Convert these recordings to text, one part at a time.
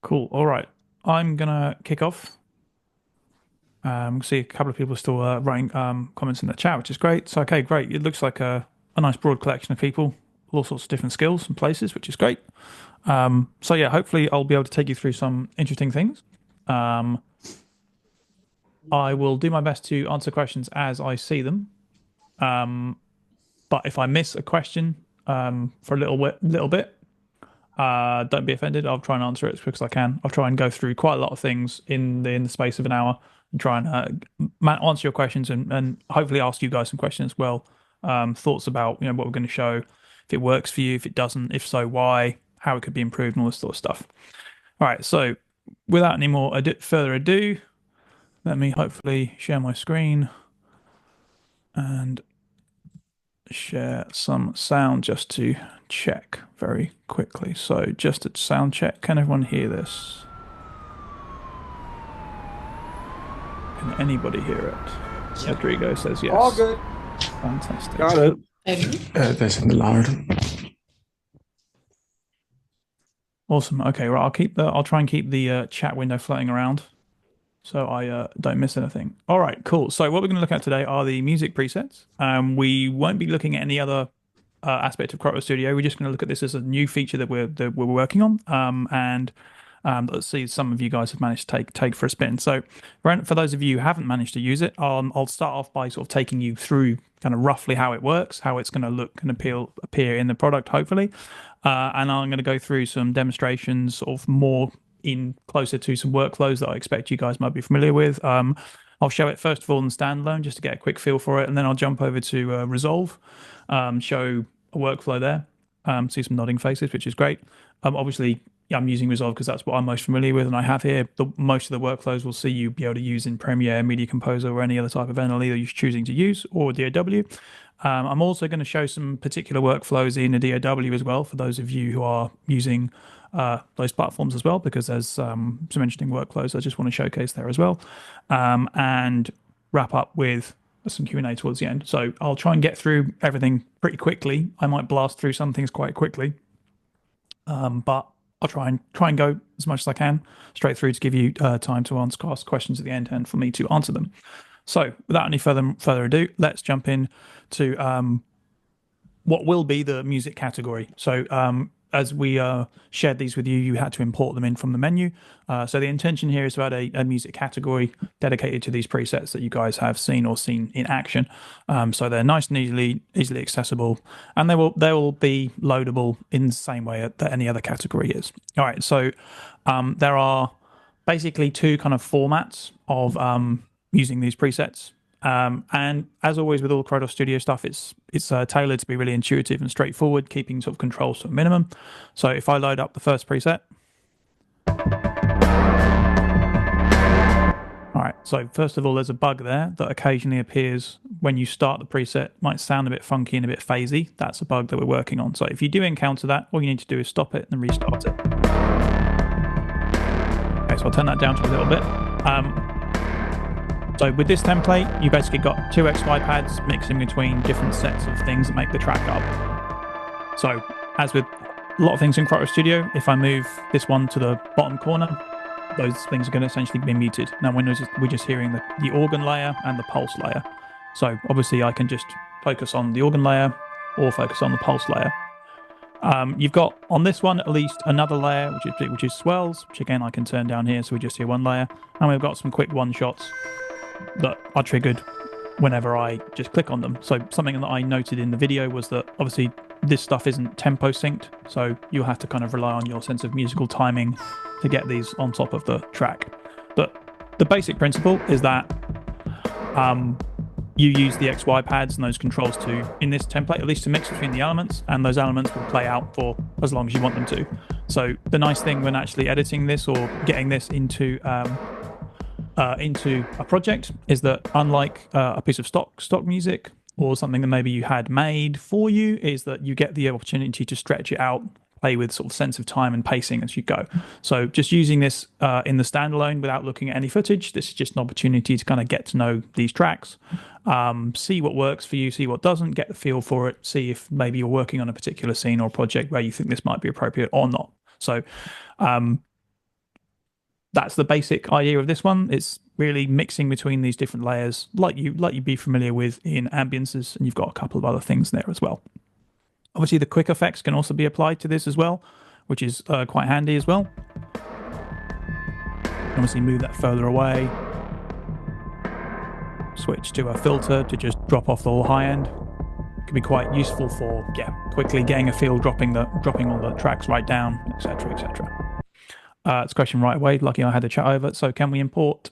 Cool. All right. I'm gonna kick off. See a couple of people still writing comments in the chat, which is great. So, okay, great. It looks like a nice broad collection of people, all sorts of different skills and places, which is great. So yeah, hopefully I'll be able to take you through some interesting things. I will do my best to answer questions as I see them. But if I miss a question for a little bit, don't be offended. I'll try and answer it as quick as I can. I'll try and go through quite a lot of things in the space of an hour and try and answer your questions and hopefully ask you guys some questions as well. Thoughts about what we're going to show, if it works for you, if it doesn't, if so, why, how it could be improved, and all this sort of stuff. All right. So without any more further ado, let me hopefully share my screen and share some sound just to check very quickly. So just a sound check. Can everyone hear this? Can anybody hear it? Yep. Rodrigo says yes. All good. Fantastic. Got it. That's in the loud. Awesome. Okay, right. I'll try and keep the chat window floating around so I don't miss anything. All right, cool. So what we're going to look at today are the music presets. We won't be looking at any other aspect of Krotos Studio. We're just going to look at this as a new feature that we're working on. And let's see, some of you guys have managed to take for a spin. So for those of you who haven't managed to use it, I'll start off by sort of taking you through kind of roughly how it works, how it's going to look and appear in the product, hopefully. And I'm going to go through some demonstrations, sort of more in closer to some workflows that I expect you guys might be familiar with. I'll show it first of all in standalone just to get a quick feel for it, and then I'll jump over to Resolve, show a workflow there, see some nodding faces, which is great. Obviously, I'm using Resolve because that's what I'm most familiar with, and I have here most of the workflows will see you be able to use in Premiere, Media Composer, or any other type of NLE that you're choosing to use, or DAW. I'm also going to show some particular workflows in a DAW as well for those of you who are using those platforms as well, because there's some interesting workflows I just want to showcase there as well, and wrap up with some Q&A towards the end. So I'll try and get through everything pretty quickly. I might blast through some things quite quickly, but I'll try and go as much as I can straight through to give you time to ask questions at the end and for me to answer them. So without any further ado, let's jump in to what will be the music category. So as we shared these with you, you had to import them in from the menu. So the intention here is to add a music category dedicated to these presets that you guys have seen in action. So they're nice and easily accessible, and they will be loadable in the same way that any other category is. All right, so there are basically two kind of formats of using these presets. And as always with all Krotos Studio stuff, it's tailored to be really intuitive and straightforward, keeping sort of controls to a minimum. So if I load up the first preset. All right, so first of all, there's a bug there that occasionally appears when you start the preset. Might sound a bit funky and a bit phasey. That's a bug that we're working on. So if you do encounter that, all you need to do is stop it and restart it. Okay, so I'll turn that down to a little bit. So with this template, you basically got two XY pads mixing between different sets of things that make the track up. So as with a lot of things in Krotos Studio, if I move this one to the bottom corner, those things are going to essentially be muted. Now we're just hearing the organ layer and the pulse layer. So obviously I can just focus on the organ layer or focus on the pulse layer. You've got on this one at least another layer, which is swells, which again I can turn down here, so we just hear one layer. And we've got some quick one shots that are triggered whenever I just click on them. So something that I noted in the video was that obviously this stuff isn't tempo synced, so you'll have to kind of rely on your sense of musical timing to get these on top of the track. But the basic principle is that you use the XY pads and those controls in this template, at least to mix between the elements, and those elements will play out for as long as you want them to. So the nice thing when actually editing this or getting this into a project is that unlike a piece of stock music or something that maybe you had made for you, is that you get the opportunity to stretch it out play with sort of sense of time and pacing as you go. So just using this in the standalone without looking at any footage, this is just an opportunity to kind of get to know these tracks, see what works for you, see what doesn't, get the feel for it, see if maybe you're working on a particular scene or project where you think this might be appropriate or not. So that's the basic idea of this one. It's really mixing between these different layers like you'd be familiar with in ambiences, and you've got a couple of other things there as well. Obviously the quick effects can also be applied to this as well, which is quite handy as well. Obviously move that further away, switch to a filter to just drop off the whole high end. It can be quite useful for quickly getting a feel, dropping all the tracks right down, etc, etc. It's a question right away. Lucky I had the chat over. So can we import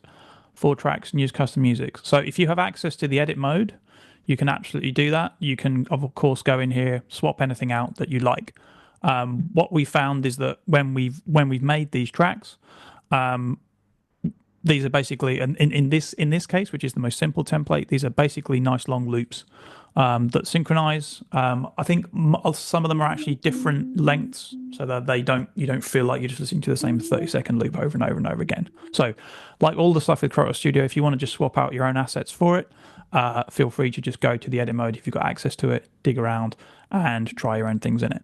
4 tracks and use custom music? So if you have access to the edit mode, you can absolutely do that. You can, of course, go in here, swap anything out that you like. What we found is that when we've made these tracks, these are basically, in this case, which is the most simple template, these are basically nice long loops that synchronize. I think some of them are actually different lengths, so that you don't feel like you're just listening to the same 30-second loop over and over and over again. So, like all the stuff with Krotos Studio, if you want to just swap out your own assets for it, feel free to just go to the edit mode if you've got access to it, dig around, and try your own things in it.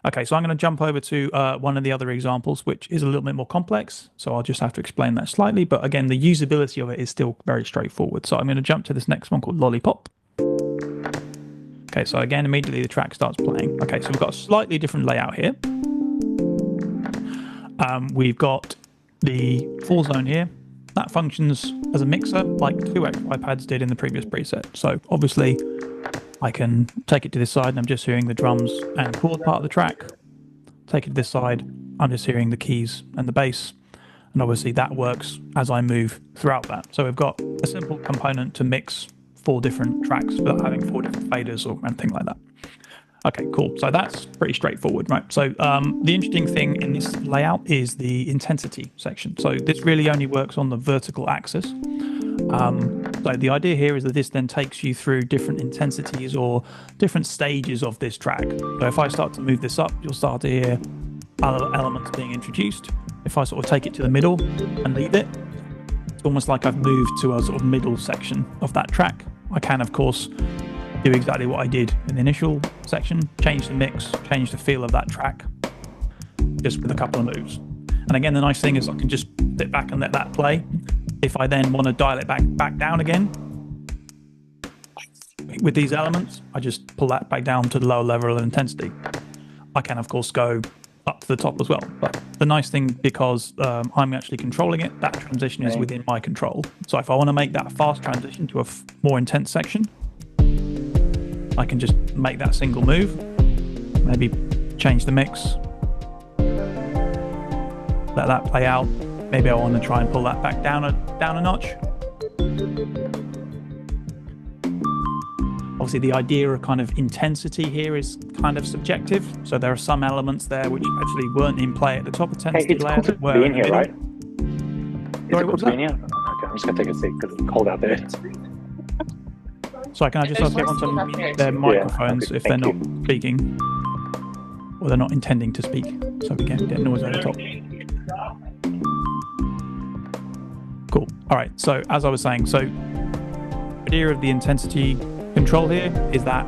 Okay, so I'm going to jump over to one of the other examples, which is a little bit more complex. So I'll just have to explain that slightly. But again, the usability of it is still very straightforward. So I'm going to jump to this next one called Lollipop. Okay, so again, immediately the track starts playing. Okay, so we've got a slightly different layout here. We've got the full zone here. That functions as a mixer like 2x pads did in the previous preset. So obviously I can take it to this side and I'm just hearing the drums and chord part of the track. Take it to this side, I'm just hearing the keys and the bass. And obviously that works as I move throughout that. So we've got a simple component to mix 4 different tracks without having 4 different faders or anything like that. Okay, cool. So that's pretty straightforward, right? So the interesting thing in this layout is the intensity section. So this really only works on the vertical axis. So the idea here is that this then takes you through different intensities or different stages of this track. So if I start to move this up, you'll start to hear other elements being introduced. If I sort of take it to the middle and leave it, it's almost like I've moved to a sort of middle section of that track. I can, of course, do exactly what I did in the initial section, change the mix, change the feel of that track, just with a couple of moves. And again, the nice thing is I can just sit back and let that play. If I then want to dial it back down again, with these elements, I just pull that back down to the lower level of intensity. I can, of course, go up to the top as well. But the nice thing, because I'm actually controlling it, that transition is within my control. So if I want to make that fast transition to a more intense section, I can just make that single move, maybe change the mix, let that play out. Maybe I want to try and pull that back down a notch. Obviously, the idea of kind of intensity here is kind of subjective. So there are some elements there which actually weren't in play at the top intensity layer. It's cool to be in here, right? Sorry, what was that? Okay, I'm just going to take a seat because it's cold out there. So can I just ask everyone to mute their microphones if they're not speaking or they're not intending to speak, so we can get noise over the top. Cool. All right. So as I was saying, so the idea of the intensity control here is that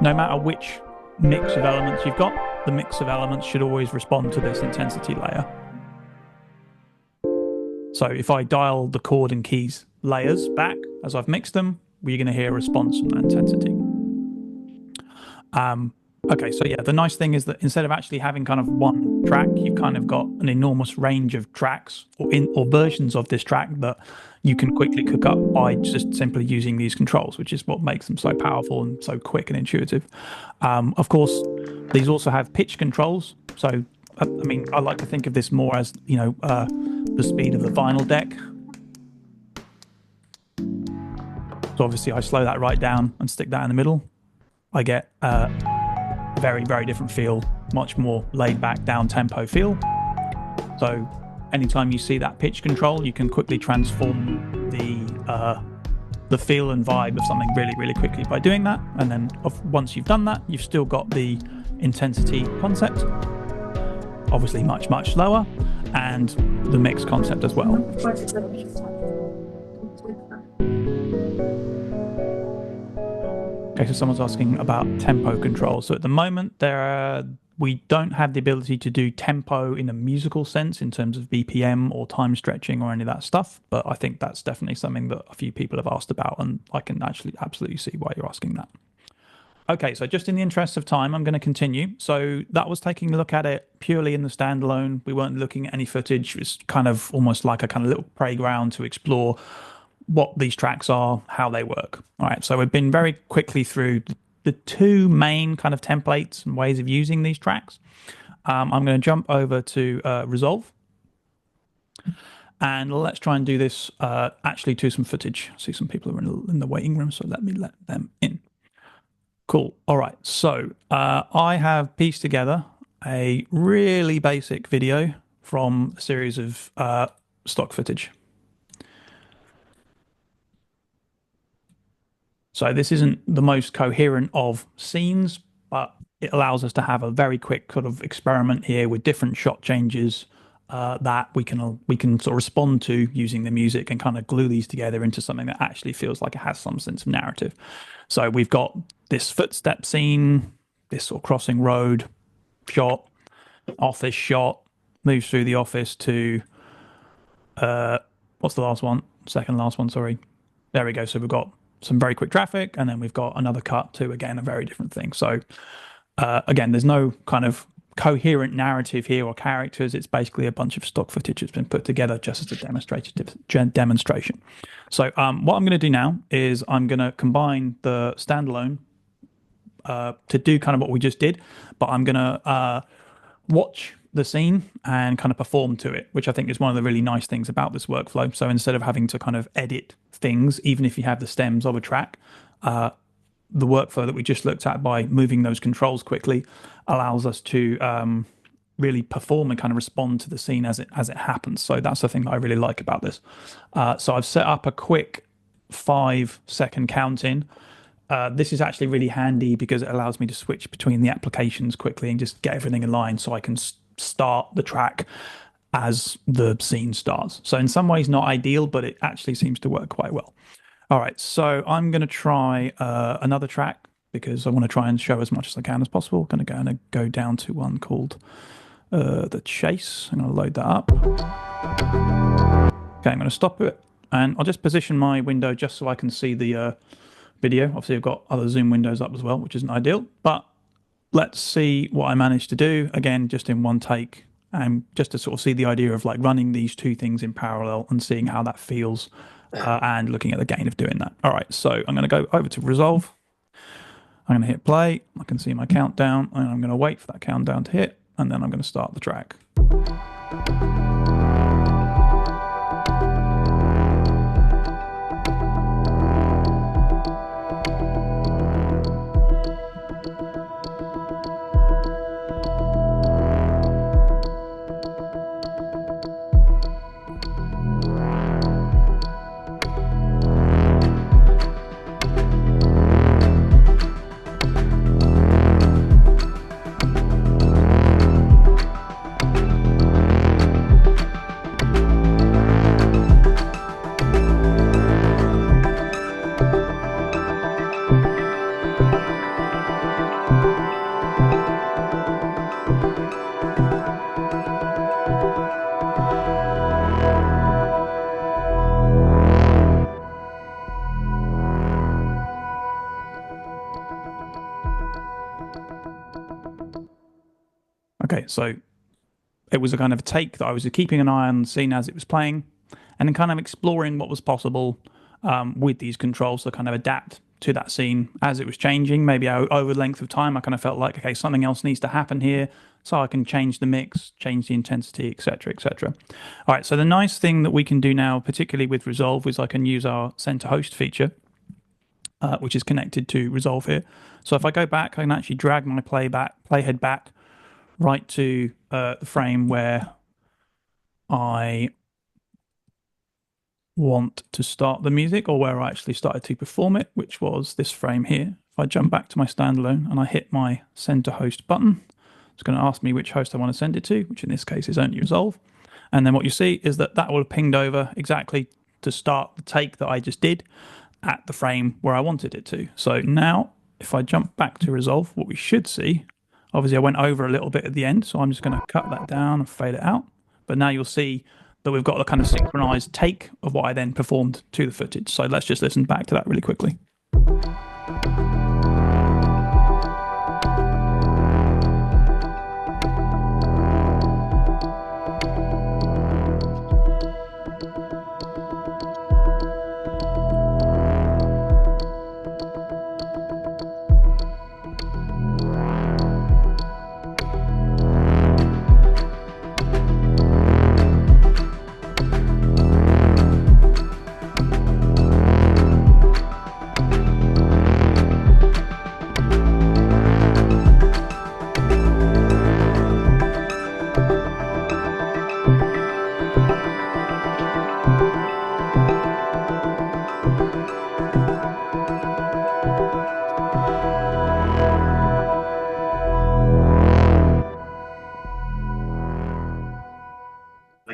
no matter which mix of elements you've got, the mix of elements should always respond to this intensity layer. So if I dial the chord and keys layers back as I've mixed them, we're going to hear a response from that intensity. Okay, so yeah, the nice thing is that instead of actually having kind of one track, you've kind of got an enormous range of tracks or versions of this track that you can quickly cook up by just simply using these controls, which is what makes them so powerful and so quick and intuitive. Of course, these also have pitch controls. So, I mean, I like to think of this more as, you know, the speed of the vinyl deck. So obviously I slow that right down and stick that in the middle. I get very, very different feel, much more laid back, down tempo feel. So anytime you see that pitch control, you can quickly transform the feel and vibe of something really, really quickly by doing that. And then once you've done that, you've still got the intensity concept. obviously much, much slower, and the mix concept as well. Okay, so someone's asking about tempo control. So at the moment, we don't have the ability to do tempo in a musical sense in terms of BPM or time stretching or any of that stuff. But I think that's definitely something that a few people have asked about, and I can actually absolutely see why you're asking that. Okay, so just in the interest of time, I'm going to continue. So that was taking a look at it purely in the standalone. We weren't looking at any footage. It was kind of almost like a kind of little playground to explore what these tracks are, how they work. All right, so we've been very quickly through the two main kind of templates and ways of using these tracks. I'm going to jump over to Resolve. And let's try and do this actually to some footage. I see some people are in the waiting room, so let me let them in. Cool. All right, so I have pieced together a really basic video from a series of stock footage. So this isn't the most coherent of scenes, but it allows us to have a very quick sort of experiment here with different shot changes that we can sort of respond to using the music and kind of glue these together into something that actually feels like it has some sense of narrative. So we've got this footstep scene, this sort of crossing road shot, office shot, moves through the office to what's the last one? Second last one, sorry. There we go. So we've got some very quick traffic, and then we've got another cut to, again, a very different thing. So again, there's no kind of coherent narrative here or characters. It's basically a bunch of stock footage that's been put together just as a demonstration. So what I'm going to do now is I'm going to combine the standalone to do kind of what we just did, but I'm going to watch the scene and kind of perform to it, which I think is one of the really nice things about this workflow. So instead of having to kind of edit things, even if you have the stems of a track, the workflow that we just looked at by moving those controls quickly allows us to really perform and kind of respond to the scene as it happens. So that's the thing that I really like about this. So I've set up a quick 5-second count in. This is actually really handy because it allows me to switch between the applications quickly and just get everything in line so I can start the track as the scene starts. So in some ways not ideal, but it actually seems to work quite well. All right, so I'm going to try another track because I want to try and show as much as I can as possible. I'm going to go down to one called The Chase. I'm going to load that up. Okay, I'm going to stop it, and I'll just position my window just so I can see the video. Obviously, I've got other zoom windows up as well, which isn't ideal, but let's see what I managed to do, again, just in one take, and just to sort of see the idea of like running these two things in parallel and seeing how that feels and looking at the gain of doing that. All right, so I'm going to go over to Resolve. I'm going to hit play. I can see my countdown, and I'm going to wait for that countdown to hit, and then I'm going to start the track. Okay, so it was a kind of a take that I was keeping an eye on the scene as it was playing, and then kind of exploring what was possible with these controls to kind of adapt to that scene as it was changing. Maybe over the length of time, I kind of felt like, okay, something else needs to happen here, so I can change the mix, change the intensity, etc., etc. All right, so the nice thing that we can do now, particularly with Resolve, is I can use our center host feature, which is connected to Resolve here. So if I go back, I can actually drag my playhead back right to the frame where I want to start the music, or where I actually started to perform it, which was this frame here. If I jump back to my standalone and I hit my center host button, It's going to ask me which host I want to send it to, which in this case is only Resolve. And then what you see is that will have pinged over exactly to start the take that I just did at the frame where I wanted it to. So now if I jump back to Resolve, what we should see, obviously I went over a little bit at the end, so I'm just going to cut that down and fade it out. But now you'll see that we've got a kind of synchronized take of what I then performed to the footage. So let's just listen back to that really quickly.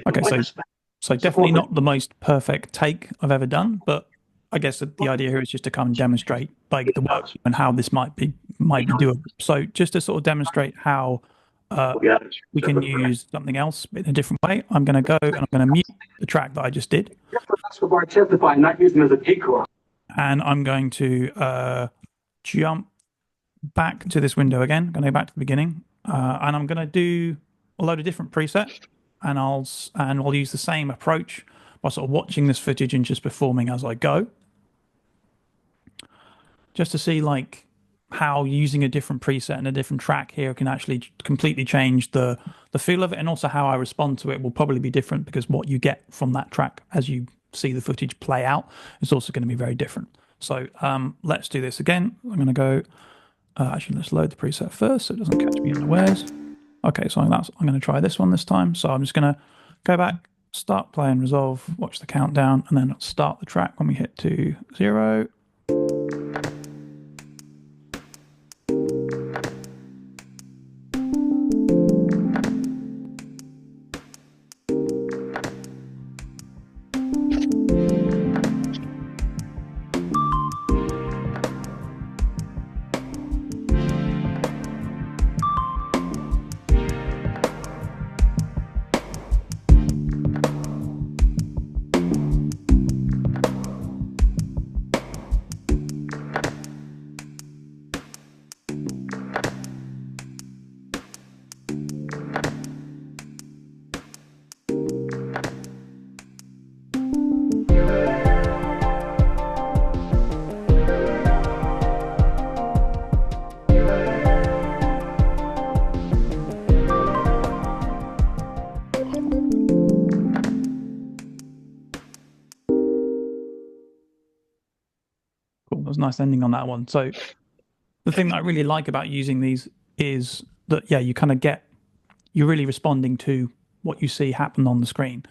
Okay, so definitely not the most perfect take I've ever done, but I guess the idea here is just to come and demonstrate like the work and how this might be doable. So just to sort of demonstrate how we can use something else in a different way, I'm going to go and I'm going to mute the track that I just did. Not use them as a decor. And I'm going to jump back to this window again. I'm going to go back to the beginning, and I'm going to do a load of different presets. And I'll use the same approach by sort of watching this footage and just performing as I go, just to see like how using a different preset and a different track here can actually completely change the feel of it, and also how I respond to it will probably be different because what you get from that track as you see the footage play out is also going to be very different. So let's do this again. I'm going to go. Actually, let's load the preset first so it doesn't catch me unawares. Okay, so I'm going to try this one this time. So I'm just going to go back, start playing Resolve, watch the countdown, and then start the track when we hit to 0. Cool. That was a nice ending on that one. So the thing that I really like about using these is that, yeah, you kind of you're really responding to what you see happen on the screen.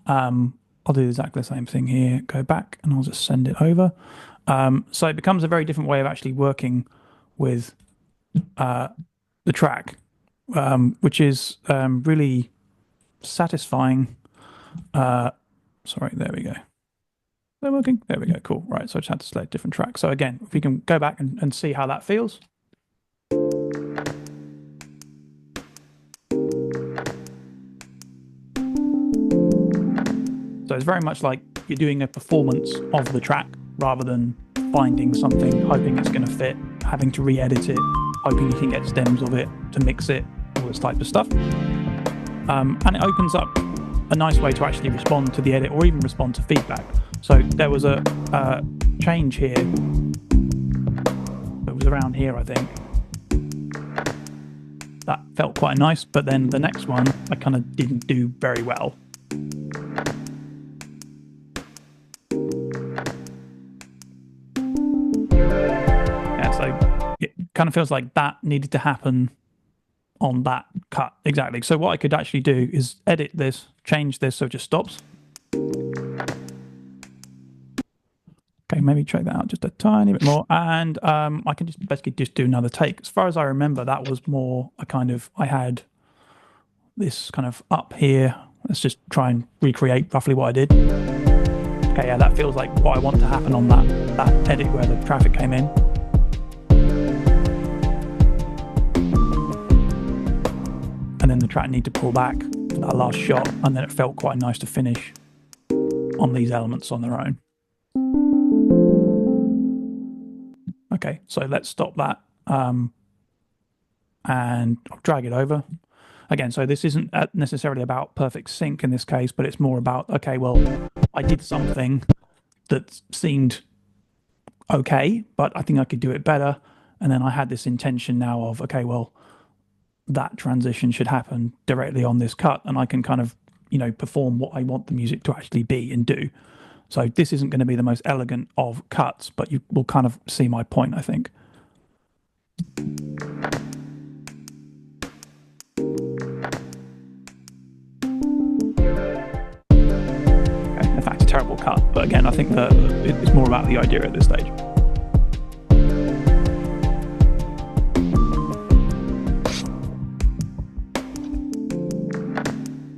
I'll do exactly the same thing here, go back and I'll just send it over. So it becomes a very different way of actually working with the track, which is really satisfying. Sorry, there we go. They're working. There we go. Cool. Right. So I just had to select different tracks. So again, if we can go back and see how that feels. So it's very much like you're doing a performance of the track rather than finding something, hoping it's going to fit, having to re-edit it, hoping you can get stems of it to mix it, all this type of stuff. And it opens up a nice way to actually respond to the edit or even respond to feedback. So there was a change here. It was around here, I think. That felt quite nice, but then the next one I kind of didn't do very well. Yeah, so it kind of feels like that needed to happen on that cut. Exactly. So what I could actually do is edit this, change this so it just stops. Okay, Okay, maybe check that out just a tiny bit more. And I can just basically just do another take. As far as I remember, that was more I had this kind of up here. Let's just try and recreate roughly what I did. Okay, yeah, that feels like what I want to happen on that edit where the traffic came in. And then the track need to pull back for that last shot, and then it felt quite nice to finish on these elements on their own. Okay, so let's stop that, and I'll drag it over. Again, so this isn't necessarily about perfect sync in this case, but it's more about, okay, well, I did something that seemed okay, but I think I could do it better. And then I had this intention now of, okay, well, that transition should happen directly on this cut, and I can kind of, perform what I want the music to actually be and do. So this isn't going to be the most elegant of cuts, but you will kind of see my point, I think. In fact, a terrible cut, but again, I think that it's more about the idea at this stage.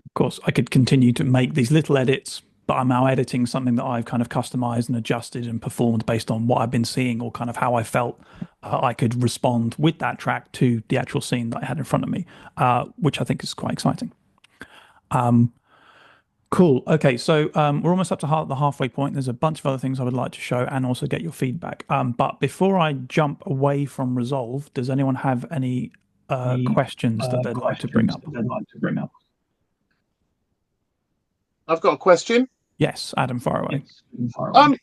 Of course, I could continue to make these little edits, but I'm now editing something that I've kind of customized and adjusted and performed based on what I've been seeing or kind of how I felt I could respond with that track to the actual scene that I had in front of me, which I think is quite exciting. Cool. Okay, so we're almost up to the halfway point. There's a bunch of other things I would like to show and also get your feedback. But before I jump away from Resolve, does anyone have any questions that they'd like to bring up? I've got a question. Yes, Adam, far away.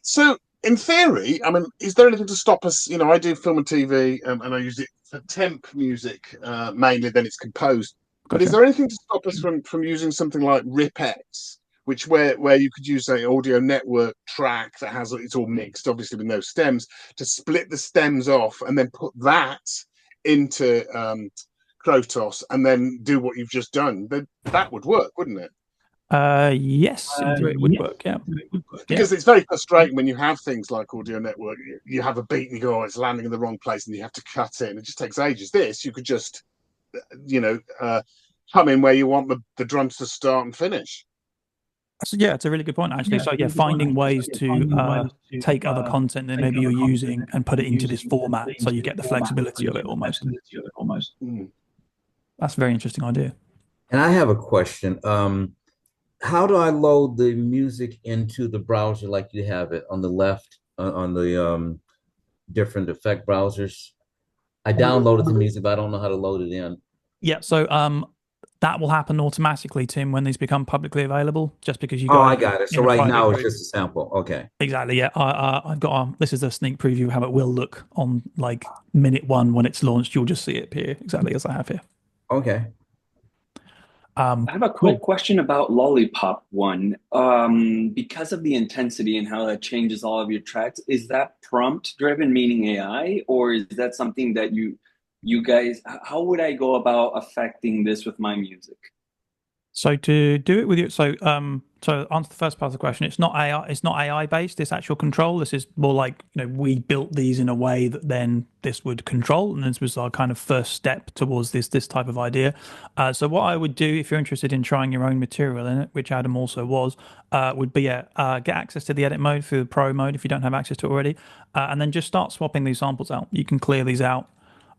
So in theory, I mean, is there anything to stop us? I do film and TV, and I use it for temp music mainly. Then it's composed. But is there anything to stop us from using something like Ripex, where you could use an audio network track that has it's all mixed, obviously with no stems, to split the stems off and then put that into Krotos and then do what you've just done? That would work, wouldn't it? Yes, it would work. Yeah, because it's very frustrating when you have things like audio network. You have a beat and you go, oh, it's landing in the wrong place, and you have to cut it, and it just takes ages. This you could just come in where you want the drums to start and finish. So yeah, it's a really good point actually. So yeah, finding ways to take other content that maybe you're using and put it into this format, so you get the flexibility of it almost. That's a very interesting idea. And I have a question. How do I load the music into the browser like you have it on the left on the different effect browsers? I downloaded the music, but I don't know how to load it in. Yeah, so that will happen automatically, Tim, when these become publicly available, just because you got. Oh, I got it. So right now it's just a sample. Okay. Exactly. Yeah, I've got. This is a sneak preview of how it will look on like minute 1 when it's launched. You'll just see it appear exactly as I have here. Okay. I have a quick question about Lollipop one. Because of the intensity and how that changes all of your tracks, is that prompt driven, meaning AI, or is that something that you guys, how would I go about affecting this with my music? So to do it with you, so to answer the first part of the question, it's not AI. It's not AI based. This actual control. This is more like we built these in a way that then this would control, and this was our kind of first step towards this type of idea. So what I would do if you're interested in trying your own material in it, which Adam also was, would be get access to the edit mode through the pro mode if you don't have access to it already, and then just start swapping these samples out. You can clear these out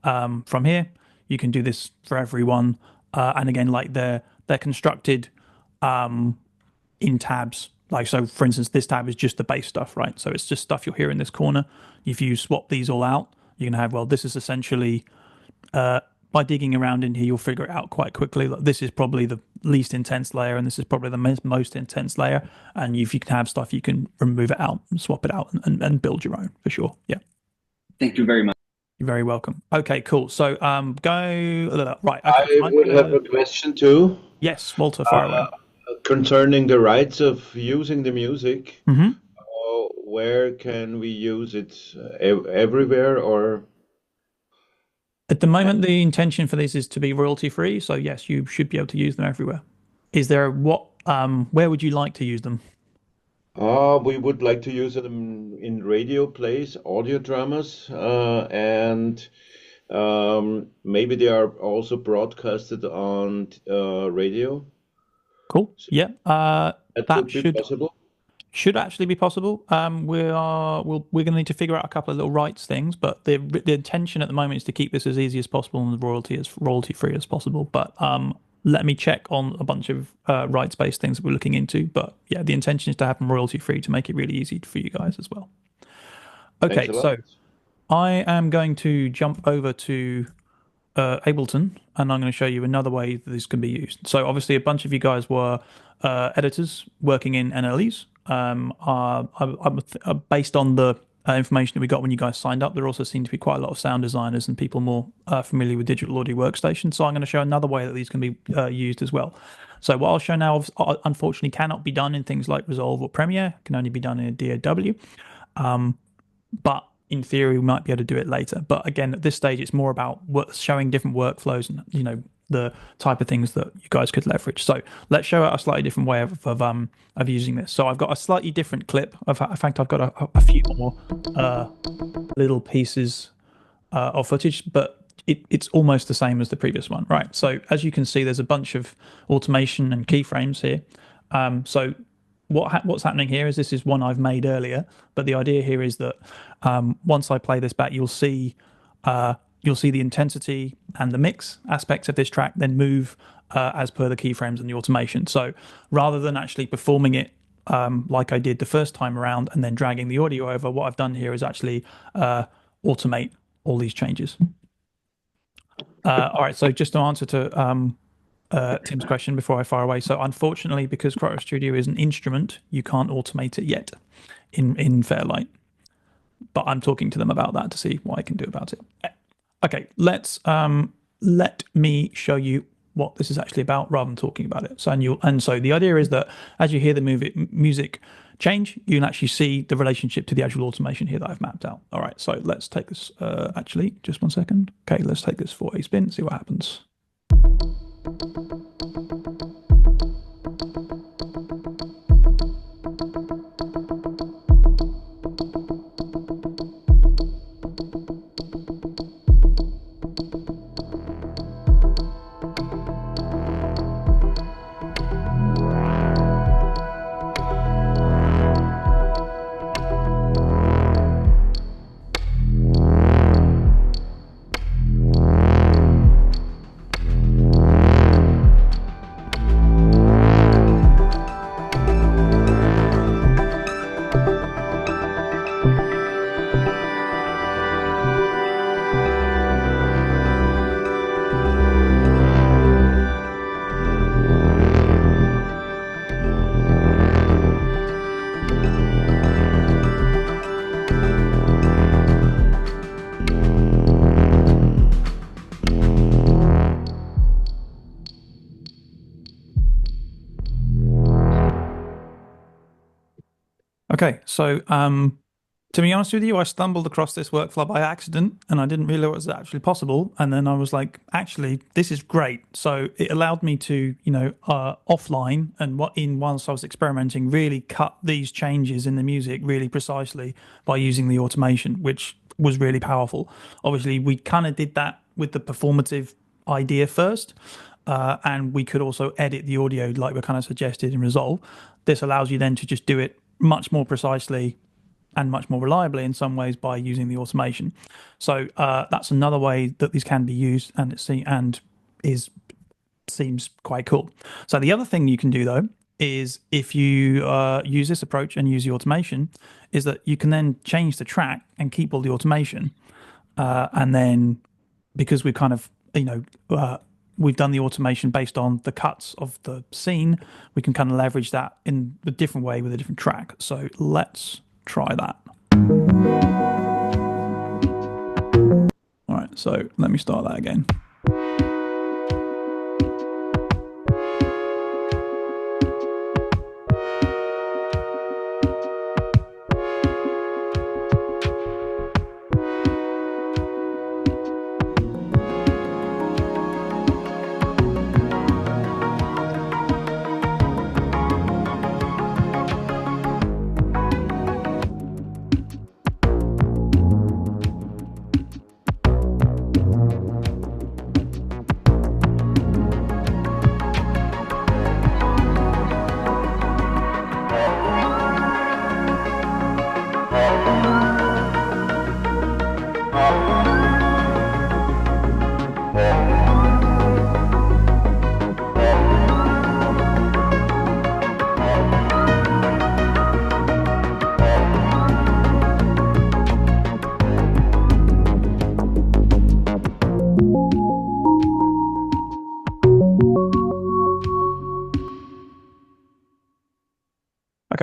from here. You can do this for everyone, and again, like they're constructed in tabs. Like, so for instance, this tab is just the bass stuff, right? So it's just stuff you'll hear in this corner. If you swap these all out, you can have, well, this is essentially, by digging around in here, you'll figure it out quite quickly. Like, this is probably the least intense layer, and this is probably the most intense layer. And if you can have stuff, you can remove it out and swap it out and build your own, for sure. Yeah. Thank you very much. You're very welcome. Okay, cool. So go right. Okay, I would have a question too. Yes, Walter, fire away. Concerning the rights of using the music, mm-hmm. Where can we use it? Everywhere, or? At the moment, the intention for this is to be royalty free. So yes, you should be able to use them everywhere. Is there where would you like to use them? We would like to use them in radio plays, audio dramas, and maybe they are also broadcasted on radio. Cool. Yeah. That That could be possible. should actually be possible. We're going to need to figure out a couple of little rights things, but the intention at the moment is to keep this as easy as possible and royalty free as possible. But let me check on a bunch of rights based things that we're looking into. But yeah, the intention is to have them royalty free to make it really easy for you guys as well. Okay, so I am going to jump over to Ableton, and I'm going to show you another way that this can be used. So obviously a bunch of you guys were editors working in NLEs. Based on the information that we got when you guys signed up, there also seem to be quite a lot of sound designers and people more familiar with digital audio workstations. So I'm going to show another way that these can be used as well. So what I'll show now, unfortunately, cannot be done in things like Resolve or Premiere. It can only be done in a DAW. But in theory, we might be able to do it later. But again, at this stage, it's more about showing different workflows and, you know, the type of things that you guys could leverage. So let's show a slightly different way of using this. So I've got a slightly different clip. In fact, I've got a few more little pieces of footage, but it's almost the same as the previous one, right? So as you can see, there's a bunch of automation and keyframes here. So what's happening here is this is one I've made earlier, but the idea here is that once I play this back, you'll see the intensity and the mix aspects of this track then move as per the keyframes and the automation. So rather than actually performing it like I did the first time around and then dragging the audio over, what I've done here is actually automate all these changes. All right, so just to answer to Tim's question before I fire away. So unfortunately, because Krotos Studio is an instrument, you can't automate it yet in Fairlight. But I'm talking to them about that to see what I can do about it. Okay, let me show you what this is actually about rather than talking about it. So the idea is that as you hear the music change, you can actually see the relationship to the actual automation here that I've mapped out. All right, so let's take this, actually, just 1 second. Okay, let's take this for a spin, see what happens. Okay, so to be honest with you, I stumbled across this workflow by accident and I didn't realize it was actually possible. And then I was like, actually, this is great. So it allowed me to, you know, offline and whilst I was experimenting, really cut these changes in the music really precisely by using the automation, which was really powerful. Obviously, we kind of did that with the performative idea first. And we could also edit the audio like we kind of suggested in Resolve. This allows you then to just do it much more precisely and much more reliably in some ways by using the automation. So that's another way that these can be used, and seems quite cool. So the other thing you can do though is if you use this approach and use the automation, is that you can then change the track and keep all the automation, and then because we've kind of we've done the automation based on the cuts of the scene, we can kind of leverage that in a different way with a different track. So let's try that. All right, so let me start that again.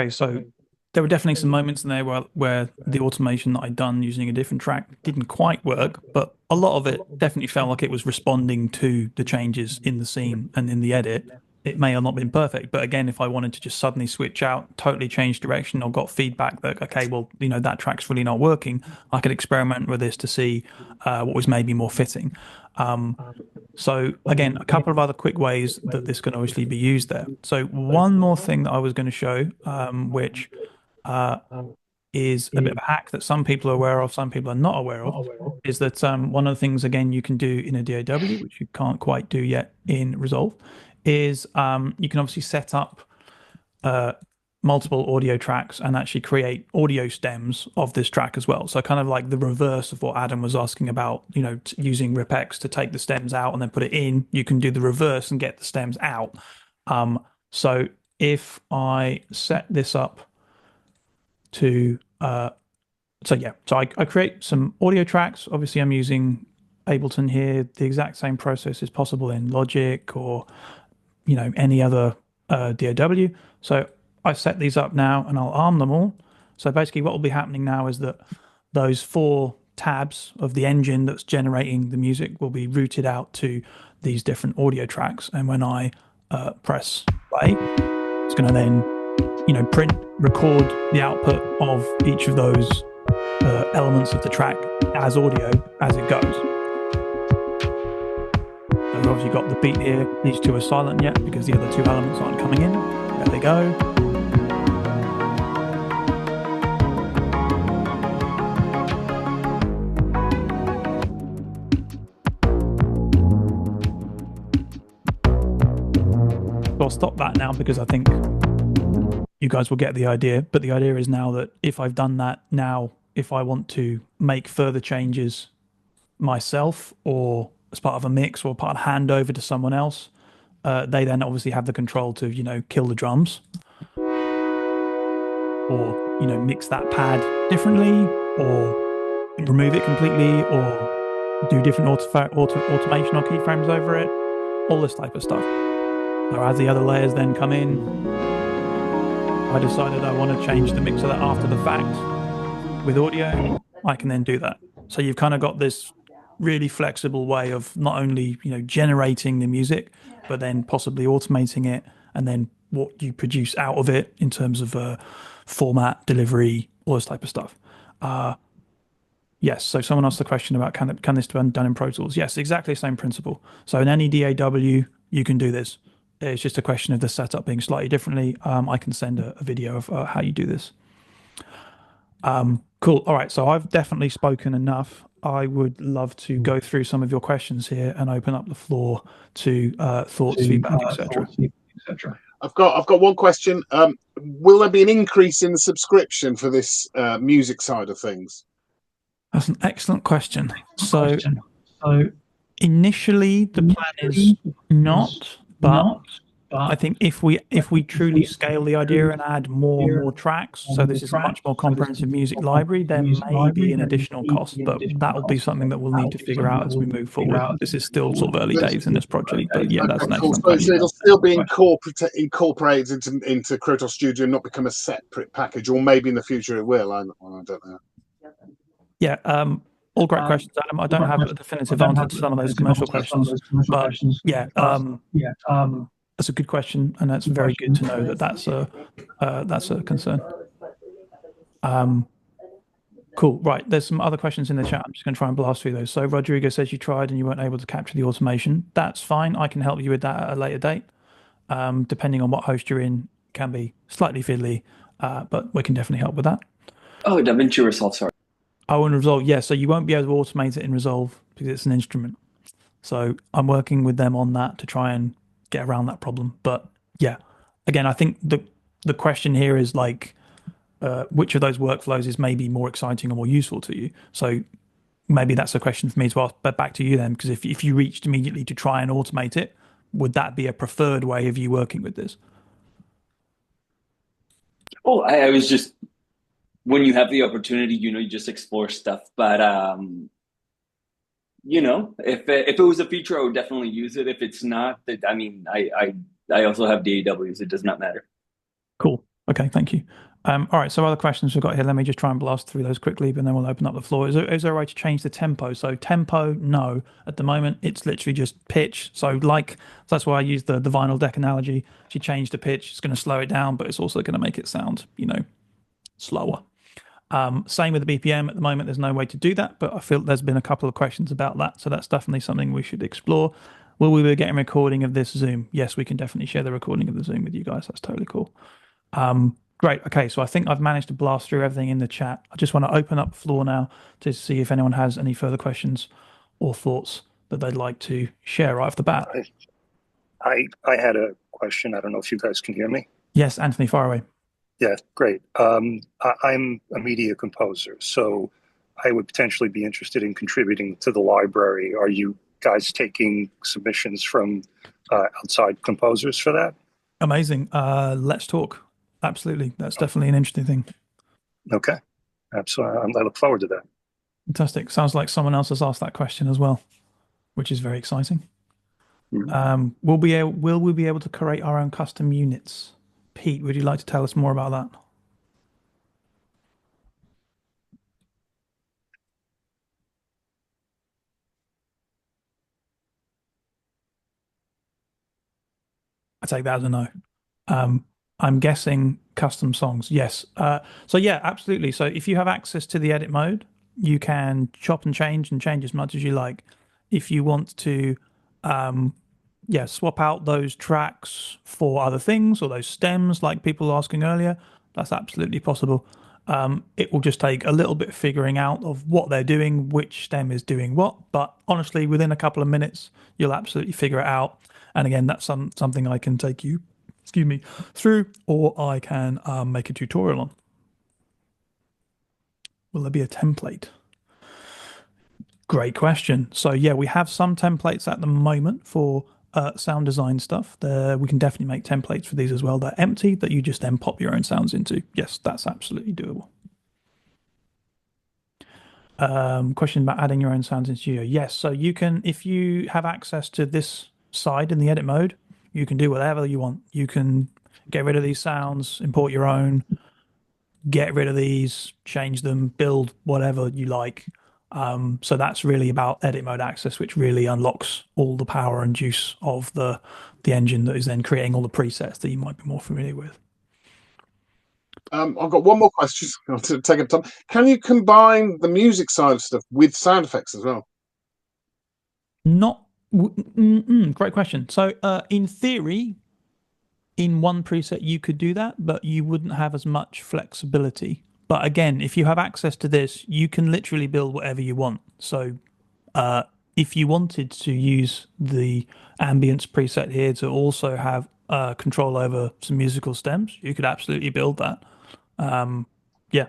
Okay, so there were definitely some moments in there where the automation that I'd done using a different track didn't quite work, but a lot of it definitely felt like it was responding to the changes in the scene and in the edit. It may have not been perfect, but again, if I wanted to just suddenly switch out, totally change direction, or got feedback that, okay, well, that track's really not working, I could experiment with this to see what was maybe more fitting. So again, a couple of other quick ways that this can obviously be used there. So one more thing that I was going to show, which is a bit of a hack that some people are aware of, some people are not aware of, is that one of the things, again, you can do in a DAW, which you can't quite do yet in Resolve, is you can obviously set up multiple audio tracks and actually create audio stems of this track as well. So kind of like the reverse of what Adam was asking about, using Ripex to take the stems out and then put it in, you can do the reverse and get the stems out. So if I set this up to, so I create some audio tracks. Obviously I'm using Ableton here. The exact same process is possible in Logic or, any other DAW. So I set these up now and I'll arm them all. So basically what will be happening now is that those 4 tabs of the engine that's generating the music will be routed out to these different audio tracks. And when I press play, it's going to then, record the output of each of those elements of the track as audio as it goes. So we've obviously got the beat here. These 2 are silent yet because the other 2 elements aren't coming in. There they go. So I'll stop that now because I think you guys will get the idea. But the idea is now that if I've done that now, if I want to make further changes myself or as part of a mix or part of handover to someone else, they then obviously have the control to, kill the drums or, mix that pad differently or remove it completely or do different automation or keyframes over it, all this type of stuff. So as the other layers then come in, I decided I want to change the mix of that after the fact with audio, I can then do that. So you've kind of got this really flexible way of not only, generating the music, but then possibly automating it and then what you produce out of it in terms of format, delivery, all this type of stuff. Yes, so someone asked the question about can this be done in Pro Tools? Yes, exactly the same principle. So in any DAW, you can do this. It's just a question of the setup being slightly differently. I can send a video of how you do this. Cool. All right. So I've definitely spoken enough. I would love to go through some of your questions here and open up the floor to thoughts, feedback, etc. I've got one question. Will there be an increase in the subscription for this music side of things? That's an excellent question. So initially the plan is not, but I think if we truly scale the idea and add more tracks, so this is a much more comprehensive music library, there may be an additional cost, but that will be something that we'll need to figure out as we move forward. This is still sort of early days in this project, but yeah, that's an excellent question. So it'll still be incorporated into Krotos Studio and not become a separate package, or maybe in the future it will. I don't know. Yeah, all great questions, Adam. I don't have a definitive answer to some of those commercial questions, but yeah, that's a good question, and that's very good to know that that's a concern. Cool. Right. There's some other questions in the chat. I'm just going to try and blast through those. So Rodrigo says you tried and you weren't able to capture the automation. That's fine. I can help you with that at a later date. Depending on what host you're in, can be slightly fiddly, but we can definitely help with that. Oh, DaVinci Resolve, sorry. Oh, in Resolve, yeah. So you won't be able to automate it in Resolve because it's an instrument. So I'm working with them on that to try and get around that problem. But yeah, again, I think the question here is like, which of those workflows is maybe more exciting or more useful to you? So maybe that's a question for me to ask, but back to you then, because if you reached immediately to try and automate it, would that be a preferred way of you working with this? Oh, I was just, when you have the opportunity, you just explore stuff. But, if it was a feature, I would definitely use it. If it's not, I also have DAWs. It does not matter. Cool. Okay, thank you. All right, so other questions we've got here. Let me just try and blast through those quickly, but then we'll open up the floor. Is there a way to change the tempo? So tempo, no. At the moment, it's literally just pitch. So that's why I use the vinyl deck analogy. If you change the pitch, it's going to slow it down, but it's also going to make it sound, slower. Same with the BPM. At the moment, there's no way to do that, but I feel there's been a couple of questions about that. So that's definitely something we should explore. Will we be getting a recording of this Zoom? Yes, we can definitely share the recording of the Zoom with you guys. That's totally cool. Great. Okay, so I think I've managed to blast through everything in the chat. I just want to open up the floor now to see if anyone has any further questions or thoughts that they'd like to share right off the bat. I had a question. I don't know if you guys can hear me. Yes, Anthony, fire away. Yeah, great. I'm a media composer, so I would potentially be interested in contributing to the library. Are you guys taking submissions from outside composers for that? Amazing. Let's talk. Absolutely. That's definitely an interesting thing. Okay. Absolutely. I look forward to that. Fantastic. Sounds like someone else has asked that question as well, which is very exciting. Will we be able to create our own custom units? Pete, would you like to tell us more about that? I take that as a no. I'm guessing custom songs. Yes. So yeah, absolutely. So if you have access to the edit mode, you can chop and change as much as you like. If you want to, swap out those tracks for other things or those stems, like people were asking earlier, that's absolutely possible. It will just take a little bit of figuring out of what they're doing, which stem is doing what. But honestly, within a couple of minutes, you'll absolutely figure it out. And again, that's something I can take you, through, or I can make a tutorial on. Will there be a template? Great question. So yeah, we have some templates at the moment for sound design stuff. We can definitely make templates for these as well. They're empty that you just then pop your own sounds into. Yes, that's absolutely doable. Question about adding your own sounds in Studio. Yes, so you can, if you have access to this side in the edit mode, you can do whatever you want. You can get rid of these sounds, import your own, get rid of these, change them, build whatever you like. So that's really about edit mode access, which really unlocks all the power and juice of the engine that is then creating all the presets that you might be more familiar with. I've got one more question to take up time. Can you combine the music side of stuff with sound effects as well? Great question. So in theory, in one preset you could do that, but you wouldn't have as much flexibility. But again, if you have access to this, you can literally build whatever you want. So if you wanted to use the ambience preset here to also have control over some musical stems, you could absolutely build that. Yeah.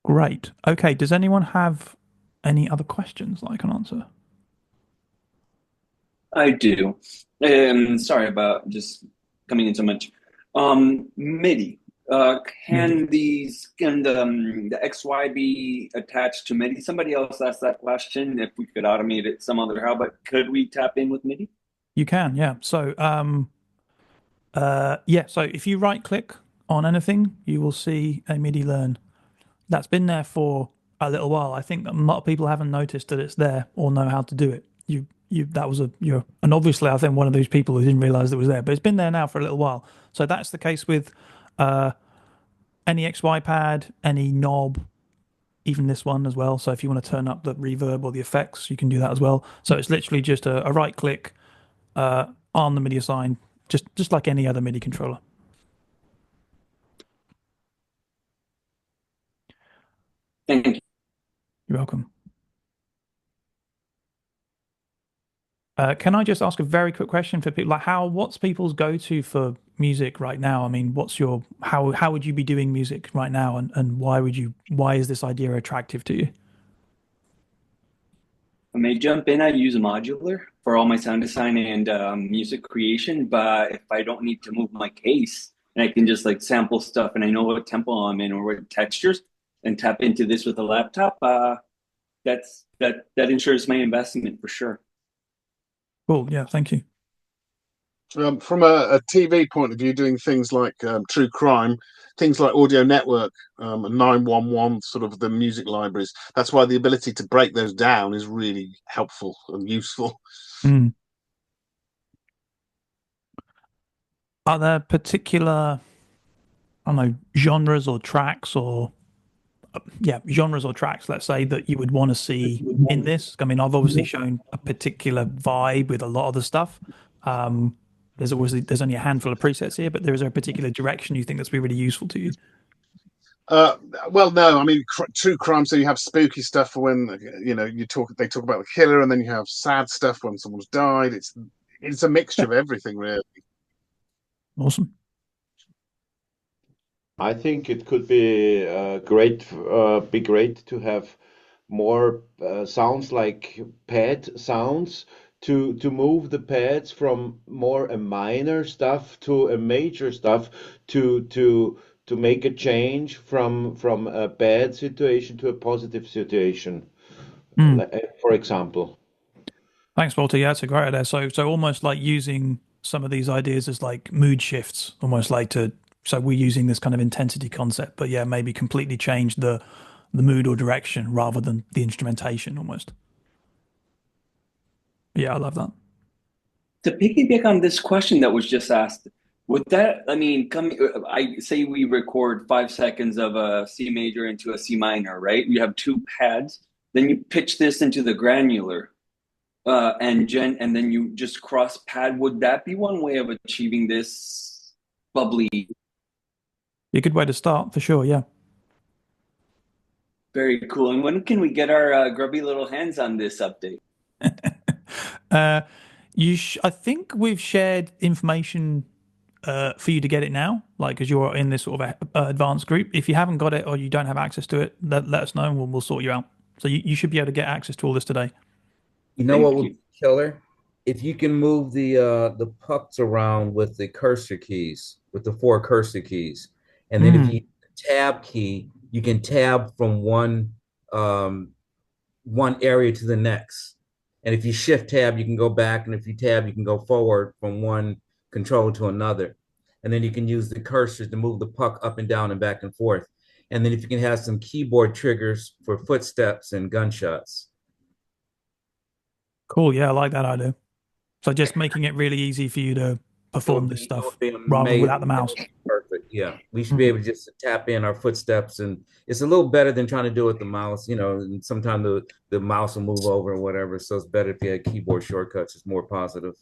Great. Okay. Does anyone have any other questions that I can answer? I do. Sorry about just coming in so much. MIDI. Can the XY be attached to MIDI? Somebody else asked that question. If we could automate it some other how, but could we tap in with MIDI? You can, yeah. So so if you right click on anything, you will see a MIDI learn. That's been there for a little while. I think a lot of people haven't noticed that it's there or know how to do it. And obviously I think one of those people who didn't realize it was there, but it's been there now for a little while. So that's the case with any XY pad, any knob, even this one as well. So if you want to turn up the reverb or the effects, you can do that as well. So it's literally just a right click on the MIDI assign, just like any other MIDI controller. Thank you. You're welcome. Can I just ask a very quick question for people? Like, what's people's go-to for music right now? I mean, how would you be doing music right now, and why is this idea attractive to you? I may jump in. I use a modular for all my sound design and music creation, but if I don't need to move my case and I can just like sample stuff and I know what tempo I'm in or what textures and tap into this with a laptop, that ensures my investment for sure. Cool. Yeah. Thank you. From a TV point of view, doing things like true crime, things like Audio Network and 911, sort of the music libraries. That's why the ability to break those down is really helpful and useful. Mm. Are there particular, I don't know, genres or tracks or genres or tracks, let's say, that you would want to see in this? I mean, I've obviously shown a particular vibe with a lot of the stuff. There's only a handful of presets here, but there is a particular direction you think that's be really useful to you? Well, no, I mean true crime. So you have spooky stuff for when they talk about the killer, and then you have sad stuff when someone's died. It's a mixture of everything, really. Awesome. I think it could be great to have more sounds like pad sounds to move the pads from more a minor stuff to a major stuff to make a change from a bad situation to a positive situation, Mm. for example. Thanks, Walter. Yeah, that's a great idea. So almost like using some of these ideas as like mood shifts, almost like so we're using this kind of intensity concept, but yeah, maybe completely change the mood or direction rather than the instrumentation almost. Yeah, I love that. To piggyback on this question that was just asked, would that, I mean, I say we record 5 seconds of a C major into a C minor, right? You have two pads, then you pitch this into the granular, and then you just cross pad. Would that be one way of achieving this bubbly? A good way to start for sure. Yeah. Very cool. And when can we get our grubby little hands on this update? uh, I think we've shared information for you to get it now, like because you're in this sort of advanced group. If you haven't got it or you don't have access to it, let us know and we'll sort you out. So you should be able to get access to all this today. You know what would be killer? If you can move the pucks around with the cursor keys, with the 4 cursor keys, and then if you tab key, you can tab from one area to the next. And if you shift tab, you can go back, and if you tab, you can go forward from one controller to another. And then you can use the cursor to move the puck up and down and back and forth. And then if you can have some keyboard triggers for footsteps and gunshots. Cool. Yeah, I like that idea. So just making it really easy for you to perform this stuff rather without the mouse. Perfect. Yeah, we should be able to just tap in our footsteps, and it's a little better than trying to do it with the mouse. And sometimes the mouse will move over or whatever. So it's better if you had keyboard shortcuts. It's more positive.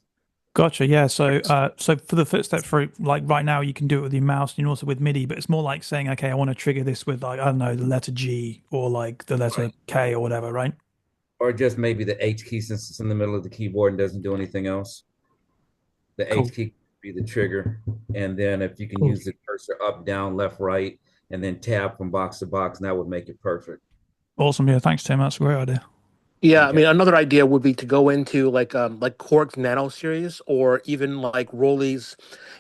Gotcha. Yeah. So for the footsteps, for like right now, you can do it with your mouse and also with MIDI, but it's more like saying, okay, I want to trigger this with like, I don't know, the letter G or like the letter K or whatever, right? Or just maybe the H key, since it's in the middle of the keyboard and doesn't do anything else. The H key could be the trigger. And then if you can use the cursor up, down, left, right, and then tab from box to box, and that would make it perfect. Awesome. Yeah. Thanks, Tim. That's a great idea. Yeah, I mean, another idea would be to go into like Korg's Nano series or even like Rolly's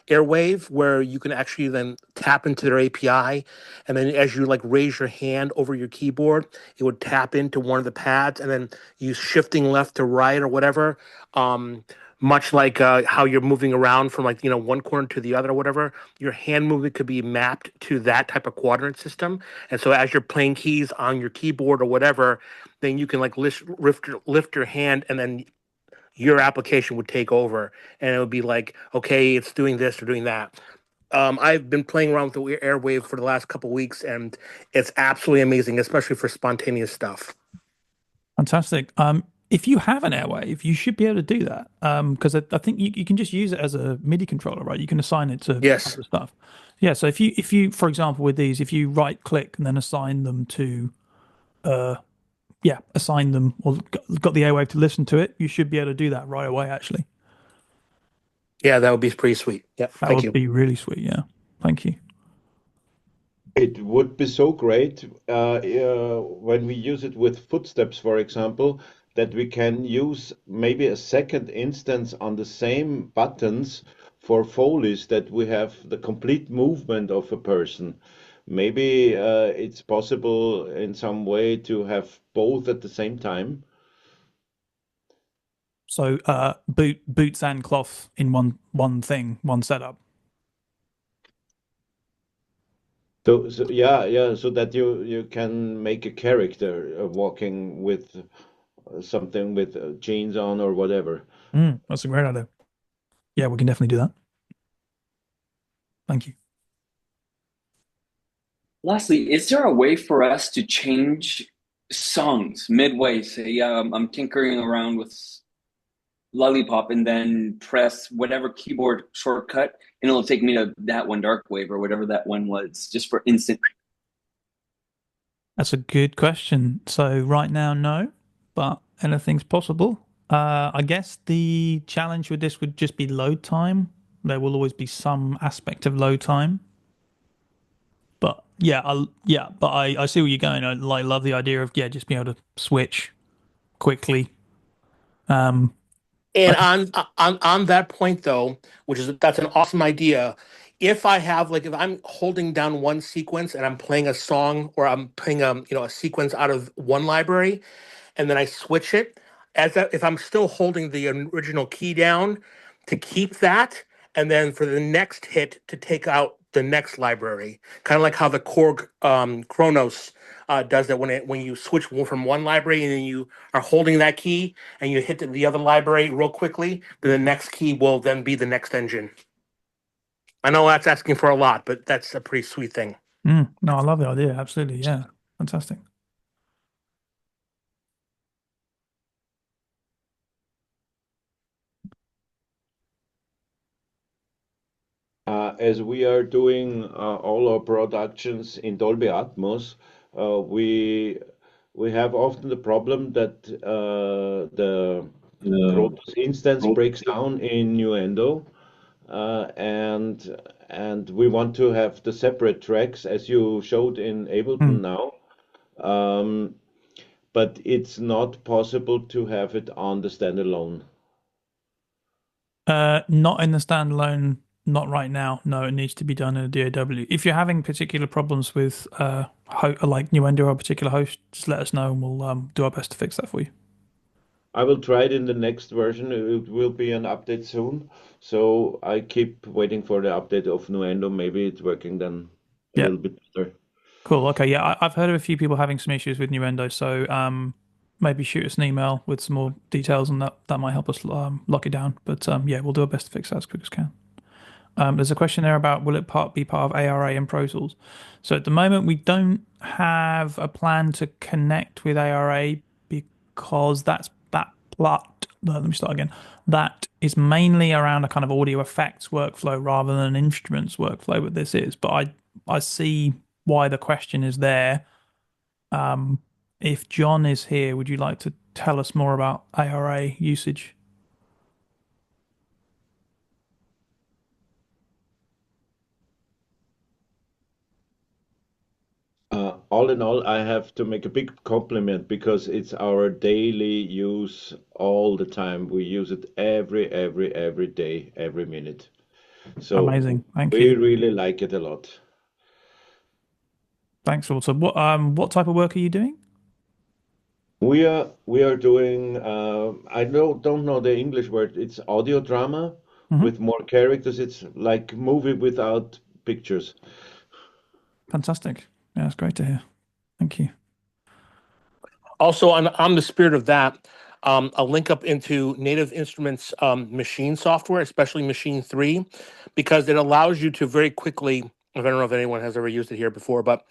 Airwave, where you can actually then tap into their API, and then as you like raise your hand over your keyboard, it would tap into one of the pads, and then you shifting left to right or whatever. Much like how you're moving around from like one corner to the other or whatever, your hand movement could be mapped to that type of quadrant system. And so as you're playing keys on your keyboard or whatever, then you can like lift your hand, and then your application would take over, and it would be like, okay, it's doing this or doing that. I've been playing around with the Airwave for the last couple of weeks, and it's absolutely amazing, especially for spontaneous stuff. Fantastic. If you have an Airwave, you should be able to do that. Because I think you can just use it as a MIDI controller, right? You can assign it to other stuff. Yeah. So if you, for example, with these, if you right click and then assign them to, assign them or got the Airwave to listen to it, you should be able to do that right away, actually. Yeah, that would be pretty sweet. Yeah. That would be really sweet. Yeah. Thank you. It would be so great when we use it with footsteps, for example, that we can use maybe a second instance on the same buttons for Foley's, that we have the complete movement of a person. maybe it's possible in some way to have both at the same time. So boots and cloth in one thing, one setup. So yeah, so that you can make a character walking with something with jeans on or whatever. That's a great idea. Yeah, we can definitely do that. Thank you. Lastly, is there a way for us to change songs midway? Say, I'm tinkering around with Lollipop and then press whatever keyboard shortcut, and it'll take me to that one, Dark Wave, or whatever that one was, just for instant. That's a good question. So right now, no, but anything's possible. I guess the challenge with this would just be load time. There will always be some aspect of load time. But yeah, I see where you're going. I love the idea of just being able to switch quickly. And on that point though, that's an awesome idea. If I'm holding down one sequence and I'm playing a song or I'm playing a sequence out of one library and then I switch it, if I'm still holding the original key down to keep that, and then for the next hit to take out the next library, kind of like how the Korg Kronos does that when you switch from one library and then you are holding that key and you hit the other library real quickly, then the next key will then be the next engine. I know that's asking for a lot, but that's a pretty sweet thing. No, I love the idea. Absolutely. Yeah. Fantastic. As we are doing all our productions in Dolby Atmos, we have often the problem that the Krotos instance breaks down in Nuendo, and we want to have the separate tracks as you showed in Ableton now, but it's not possible to have it on the standalone. Not in the standalone. Not right now. No, it needs to be done in a DAW. If you're having particular problems with like Nuendo or a particular host, just let us know and we'll do our best to fix that for you. I will try it in the next version. It will be an update soon. So I keep waiting for the update of Nuendo. Maybe it's working then a little bit better. Cool. Okay. Yeah, I've heard of a few people having some issues with Nuendo. So maybe shoot us an email with some more details, and that might help us lock it down. But yeah, we'll do our best to fix that as quick as can. There's a question there about will it be part of ARA and Pro Tools? So at the moment, we don't have a plan to connect with ARA because that plot. Let me start again. That is mainly around a kind of audio effects workflow rather than an instruments workflow. What this is, but I see why the question is there. If John is here, would you like to tell us more about ARA usage? All in all, I have to make a big compliment because it's our daily use all the time. We use it every day, every minute. So amazing. Thank we you. really like it a lot. Thanks, also. What type of work are you doing? We are doing I don't know the English word. It's audio drama with more characters. It's like movie without pictures. Fantastic. Yeah, that's great to hear. Thank you. Also, on the spirit of that, a link up into Native Instruments machine software, especially Machine 3, because it allows you to very quickly, I don't know if anyone has ever used it here before, but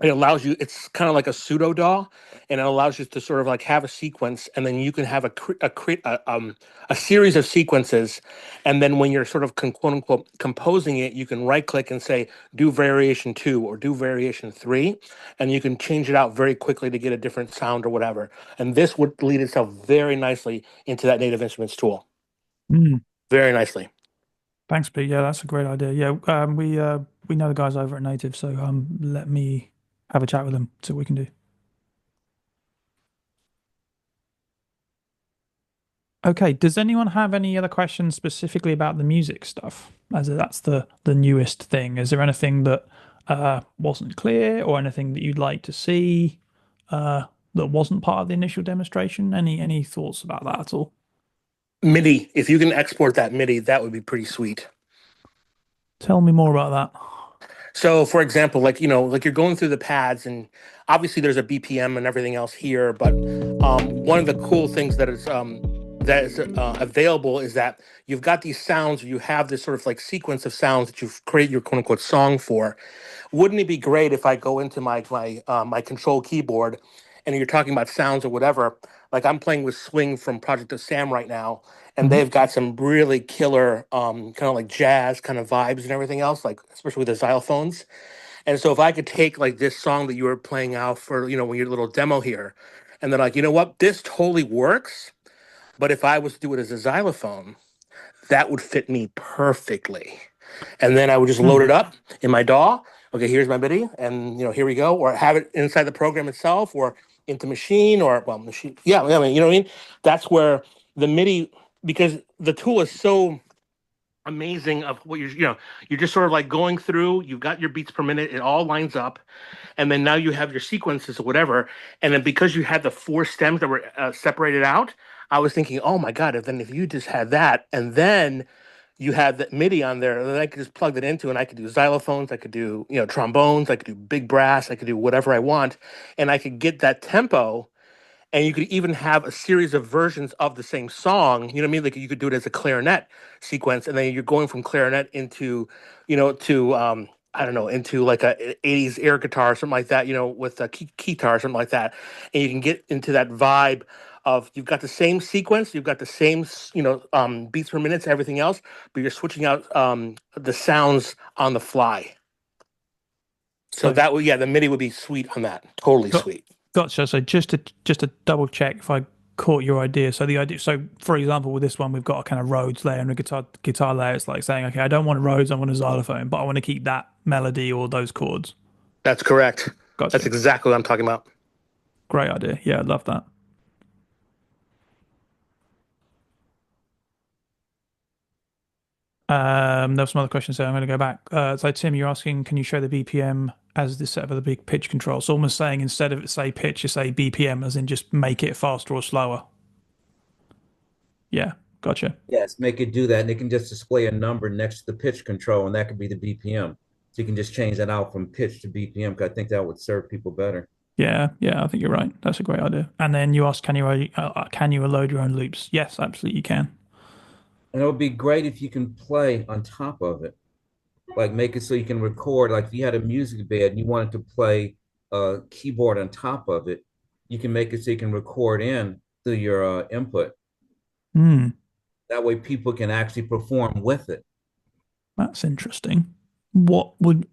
it allows you, it's kind of like a pseudo DAW, and it allows you to sort of like have a sequence, and then you can have a series of sequences, and then when you're sort of quote unquote composing it, you can right click and say do variation 2 or do variation 3, and you can change it out very quickly to get a different sound or whatever. And this would lead itself very nicely into that Native Instruments tool. Very nicely. Thanks, Pete. Yeah, that's a great idea. Yeah, we know the guys over at Native, so let me have a chat with them, see what we can do. Okay, does anyone have any other questions specifically about the music stuff? As that's the newest thing. Is there anything that wasn't clear, or anything that you'd like to see that wasn't part of the initial demonstration? Any thoughts about that at all? MIDI, if you can export that MIDI, that would be pretty sweet. Tell me more about that. So, for example, like like you're going through the pads, and obviously there's a BPM and everything else here. But one of the cool things that is available is that you've got these sounds. You have this sort of like sequence of sounds that you've created your quote unquote song for. Wouldn't it be great if I go into my control keyboard, and you're talking about sounds or whatever? Like I'm playing with Swing from Project of Sam right now, and Mhm. they've got some really killer kind of like jazz kind of vibes and everything else, like especially with the xylophones. And so if I could take like this song that you were playing out for when your little demo here, and they're like, you know what, this totally works, but if I was to do it as a xylophone, that would fit me perfectly. And then I would just load Hmm. it up in my DAW. Okay, here's my MIDI, and here we go. Or have it inside the program itself, or into Machine, or well, Machine. Yeah, I mean, you know what I mean. That's where the MIDI, because the tool is so amazing of what you're just sort of like going through. You've got your beats per minute. It all lines up, and then now you have your sequences or whatever. And then because you had the four stems that were separated out, I was thinking, oh my god, if you just had that, and then you had the MIDI on there, and then I could just plug that into, and I could do xylophones, I could do trombones, I could do big brass, I could do whatever I want, and I could get that tempo. And you could even have a series of versions of the same song. You know what I mean? Like you could do it as a clarinet sequence, and then you're going from clarinet into, to I don't know, into like a '80s air guitar or something like that. With a keytar or something like that, and you can get into that vibe of you've got the same sequence, you've got the same beats per minute, everything else, but you're switching out the sounds on the fly. So So that would, yeah, the MIDI would be sweet on that. Totally got sweet. gotcha. So just to double check if I caught your idea. So the idea, so for example, with this one, we've got a kind of Rhodes layer and a guitar layer. It's like saying, okay, I don't want Rhodes, I want a xylophone, but I want to keep that melody or those chords. That's correct. That's Gotcha. exactly what I'm talking about. Great idea. Yeah, I love that. There was some other questions there. I'm going to go back. So Tim, you're asking, can you show the BPM as the set of the big pitch control? So almost saying instead of say pitch, you say BPM, as in just make it faster or slower. Yeah, gotcha. Yes, make it do that, and it can just display a number next to the pitch control, and that could be the BPM. So you can just change that out from pitch to BPM, because I think that would serve people better. Yeah, I think you're right. That's a great idea. And then you asked, can you load your own loops? Yes, absolutely, you can. And it would be great if you can play on top of it, like make it so you can record. Like if you had a music bed and you wanted to play a keyboard on top of it, you can make it so you can record in through your input. Hmm, That way, people can actually perform with it. that's interesting. What would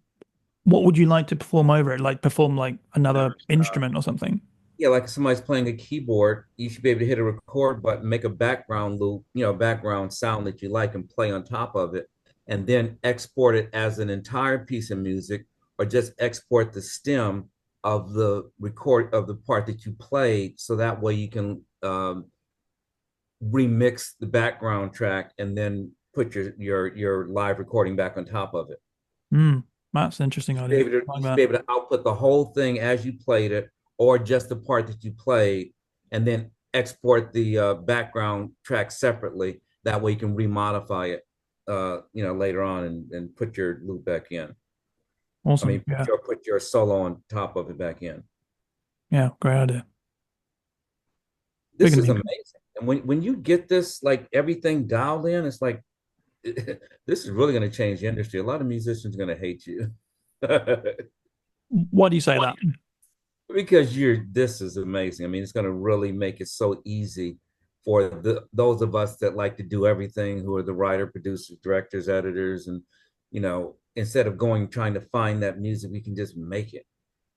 what would you like to perform over it? Like perform like another instrument or something? Yeah, like if somebody's playing a keyboard, you should be able to hit a record button, make a background loop, background sound that you like, and play on top of it, and then export it as an entire piece of music, or just export the stem of the record of the part that you played, so that way you can remix the background track and then put your live recording back on top of it. Hmm, that's an interesting idea. You should be able to output the whole thing as you played it, or just the part that you played, and then export the background track separately. That way you can remodify it, later on, and put your loop back in. I Awesome. mean, Yeah. put your solo on top of it back in. Yeah, great idea. This is amazing. And when you get this, like everything dialed in, it's like this is really going to change the industry. A lot of musicians are going to hate you. Why do you say that? Because this is amazing. I mean, it's going to really make it so easy for those of us that like to do everything, who are the writer, producers, directors, editors, and instead of trying to find that music, we can just make it.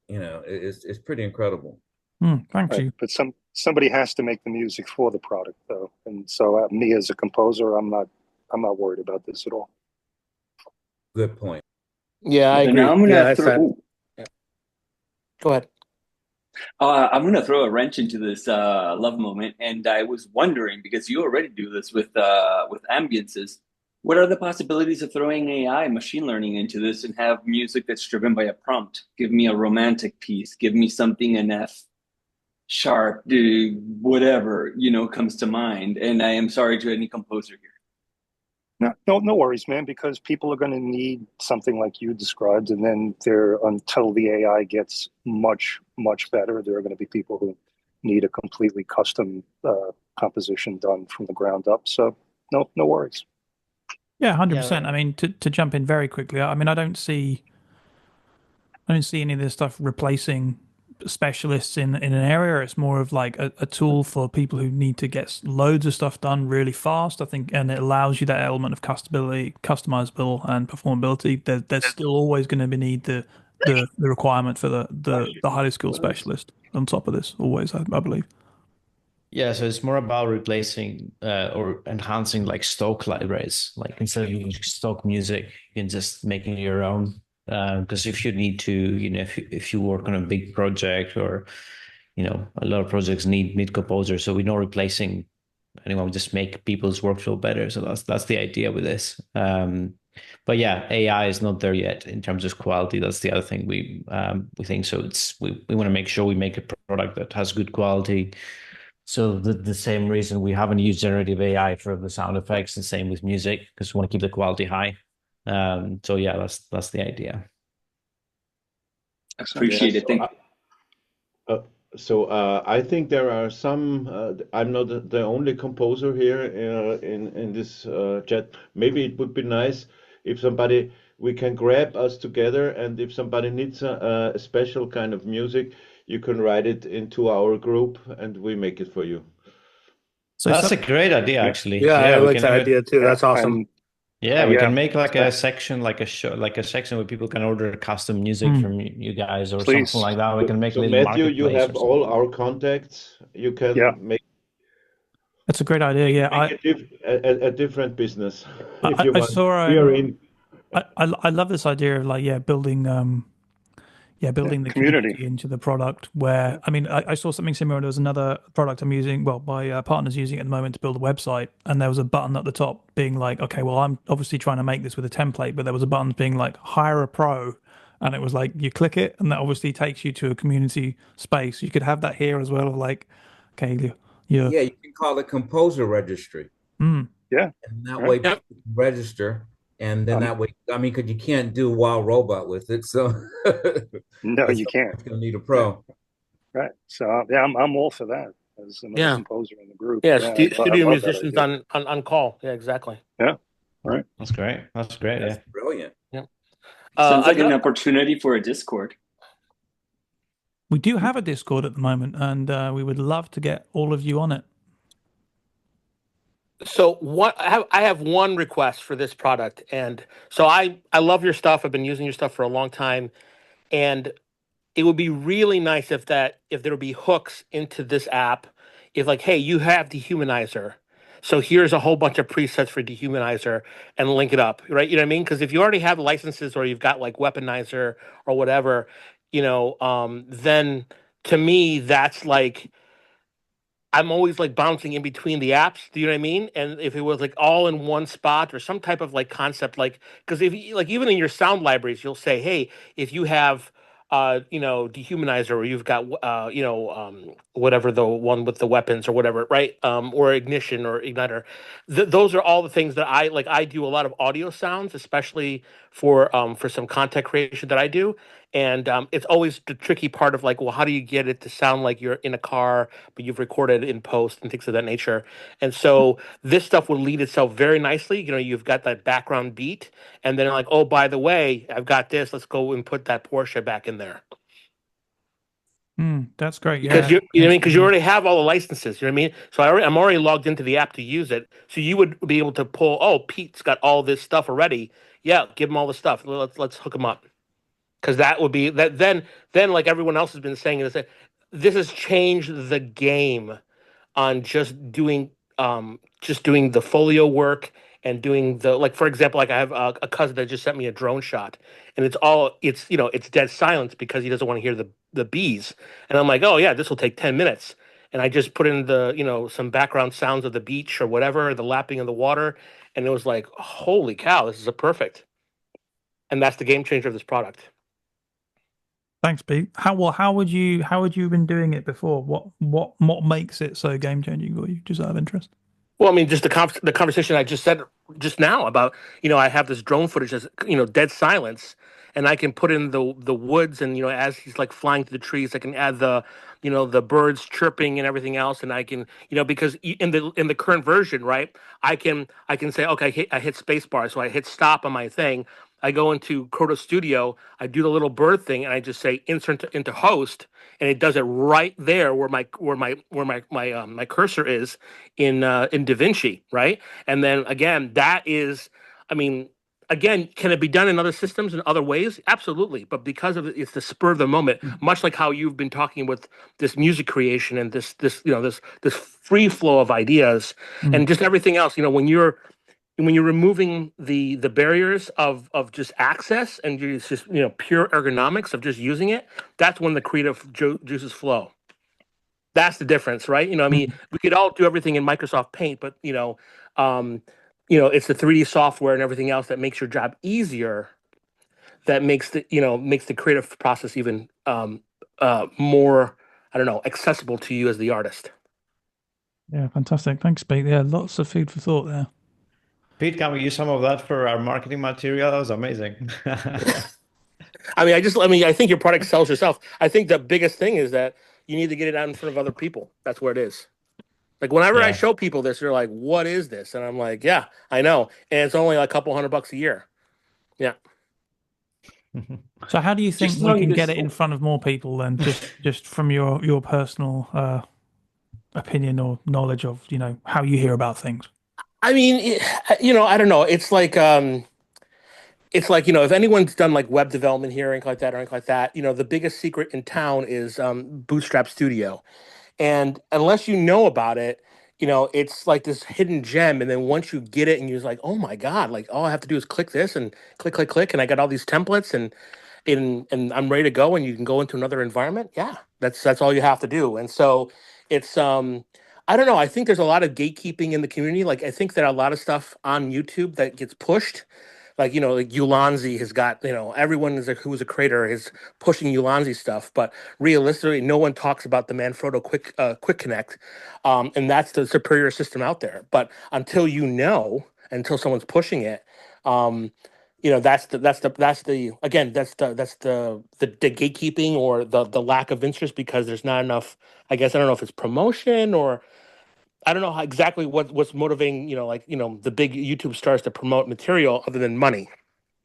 It's pretty incredible. Thank you. But somebody has to make the music for the product, though, and so me as a composer, I'm not worried about this at all. Good point. Yeah, I agree. Now I'm gonna Go ahead. I'm gonna throw a wrench into this love moment, and I was wondering, because you already do this with ambiances, What are the possibilities of throwing AI, machine learning into this and have music that's driven by a prompt? Give me a romantic piece. Give me something in F sharp, whatever, comes to mind. And I am sorry to any composer here. No worries, man, because people are going to need something like you described, and then until the AI gets much, much better, there are going to be people who need a completely custom composition done from the ground up. So no worries. Yeah, 100%. I mean, to jump in very quickly, I mean, I don't see any of this stuff replacing specialists in an area. It's more of like a tool for people who need to get loads of stuff done really fast, I think, and it allows you that element of customizable and performability. There's still always going to be the requirement for the highly skilled specialist on top of this, always, I believe. Yeah, so it's more about replacing or enhancing like stock libraries. Like instead of using stock music, you can just make it your own. Because if you need to, if you work on a big project or, a lot of projects need composers, so we're not replacing anyone. We just make people's workflow better. So that's the idea with this. But yeah, AI is not there yet in terms of quality. That's the other thing we think. So we want to make sure we make a product that has good quality. So the same reason we haven't used generative AI for the sound effects, and same with music, because we want to keep the quality high. So yeah, that's the idea. Appreciate it. Thank you. So I think there are some. I'm not the only composer here in this chat. Maybe it would be nice if we can grab us together, and if somebody needs a special kind of music, you can write it into our group, and we make it for you. So that's a great idea, actually. Yeah, I like that idea too. That's awesome. Yeah, we can make like a section, like a section where people can order custom music from you guys or something like that. We can make so Matthew, you have all our contacts. You can make. That's a great idea. Yeah, a different business. If you want, we are in. I love this idea of building building the community into the product. Where I mean, I saw something similar. There was another product I'm using. Well, my partner's using it at the moment to build a website, and there was a button at the top being like, okay, well, I'm obviously trying to make this with a template, but there was a button being like, hire a pro, and it was like you click it, and that obviously takes you to a community space. You could have that here as well, of like, okay, yeah, you can call it composer registry. Yeah, and that way people can register. And then that way, I mean, because you can't do Wild Robot with it, so no, you can't. It's gonna need a pro, right? So yeah, I'm all for that as another composer in the group. Yeah, studio musicians on call. Yeah, exactly. Yeah, right. That's great. That's brilliant. Yeah, sounds like an opportunity for a Discord. We do have a Discord at the moment, and we would love to get all of you on it. So I have one request for this product, and so I love your stuff. I've been using your stuff for a long time, and it would be really nice if there would be hooks into this app. If like, hey, you have Dehumanizer, so here's a whole bunch of presets for Dehumanizer, and link it up, right? You know what I mean? Because if you already have licenses or you've got like Weaponizer or whatever, then to me that's like, I'm always like bouncing in between the apps. Do you know what I mean? And if it was like all in one spot or some type of like concept, like, because if you, like, even in your sound libraries, you'll say, hey, if you have, Dehumanizer, or you've got, whatever the one with the weapons or whatever, right? Or Ignition or Igniter. Those are all the things that I like. I do a lot of audio sounds, especially for some content creation that I do. And it's always the tricky part of like, well, how do you get it to sound like you're in a car, but you've recorded in post and things of that nature? And so this stuff will lead itself very nicely. You've got that background beat, and then like, oh, by the way, I've got this. Let's go and put that Porsche back in there. That's great. Because because you already have all the licenses. You know what I mean? So I'm already logged into the app to use it. So you would be able to pull. Oh, Pete's got all this stuff already. Yeah, give him all the stuff. Let's hook him up. Because that would be that. Then like everyone else has been saying, this has changed the game on just doing the folio work and doing the, like, for example, like I have a cousin that just sent me a drone shot, and it's dead silence because he doesn't want to hear the bees, and I'm like, oh yeah, this will take 10 minutes, and I just put in some background sounds of the beach or whatever, the lapping of the water, and it was like, holy cow, this is a perfect. And that's the game changer of this product. Thanks, Pete. How would you have been doing it before? What makes it so game changing for you, just out of interest? Well, I mean, just the conversation I just said just now about, I have this drone footage that's, dead silence, and I can put in the woods, and as he's like flying through the trees, I can add the birds chirping and everything else, and I can, because in the current version, right, I can say, okay, I hit spacebar, so I hit stop on my thing. I go into Krotos Studio, I do the little bird thing, and I just say insert into host, and it does it right there where my cursor is in DaVinci, right? And then again, that is, I mean, again, can it be done in other systems in other ways? Absolutely, but because of it's the spur of the moment, much like how you've been talking with this music creation and this free flow of ideas and just everything else. When you're removing the barriers of just access and just pure ergonomics of just using it, that's when the creative juices flow. That's the difference, right? I mean, we could all do everything in Microsoft Paint, but it's the 3D software and everything else that makes your job easier, that makes the creative process even more, I don't know, accessible to you as the artist. Yeah, fantastic. Thanks, Pete. Yeah, lots of food for thought there. Pete, can we use some of that for our marketing material? That was amazing. I think your product sells yourself. I think the biggest thing is that you need to get it out in front of other people. That's where it is. Like whenever I show people this, they're like, "What is this?" And I'm like, "Yeah, I know." And it's only like a couple $100 a year. Yeah. So how do you think we can get it in front of more people than just from your personal opinion or knowledge of, how you hear about things? I mean, I don't know. It's like if anyone's done like web development here or anything like that, the biggest secret in town is Bootstrap Studio. And unless you know about it, it's like this hidden gem. And then once you get it and you're like, oh my God, like all I have to do is click this and click, click, click. And I got all these templates and I'm ready to go. And you can go into another environment. Yeah, that's all you have to do. And so it's, I don't know. I think there's a lot of gatekeeping in the community. Like I think that a lot of stuff on YouTube that gets pushed, like Ulanzi has got, everyone who's a creator is pushing Ulanzi stuff, but realistically, no one talks about the Manfrotto Quick Connect, and that's the superior system out there. But until someone's pushing it, that's the gatekeeping or the lack of interest because there's not enough. I guess I don't know if it's promotion or I don't know exactly what's motivating, the big YouTube stars to promote material other than money,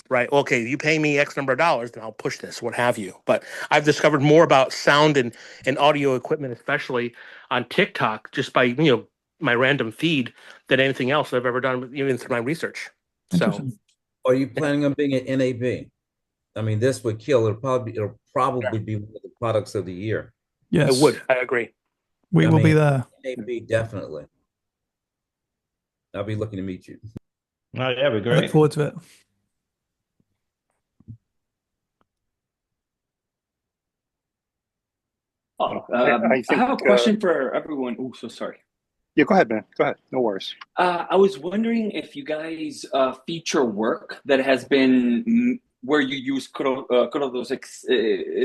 right? Okay, you pay me X number of dollars, then I'll push this, what have you. But I've discovered more about sound and audio equipment, especially on TikTok, just by, my random feed than anything else I've ever done, even through my research. So, are you planning on being an NAB? I mean, this would kill. It'll probably be one of the products of the year. Yes, it would. I agree. We will be there. NAB, definitely. I'll be looking to meet you. Oh, yeah, we're great. I look forward to it. I have a question for everyone. Oh, so sorry. Yeah, go ahead, man. Go ahead. No worries. I was wondering if you guys feature work that has been where you use Krotos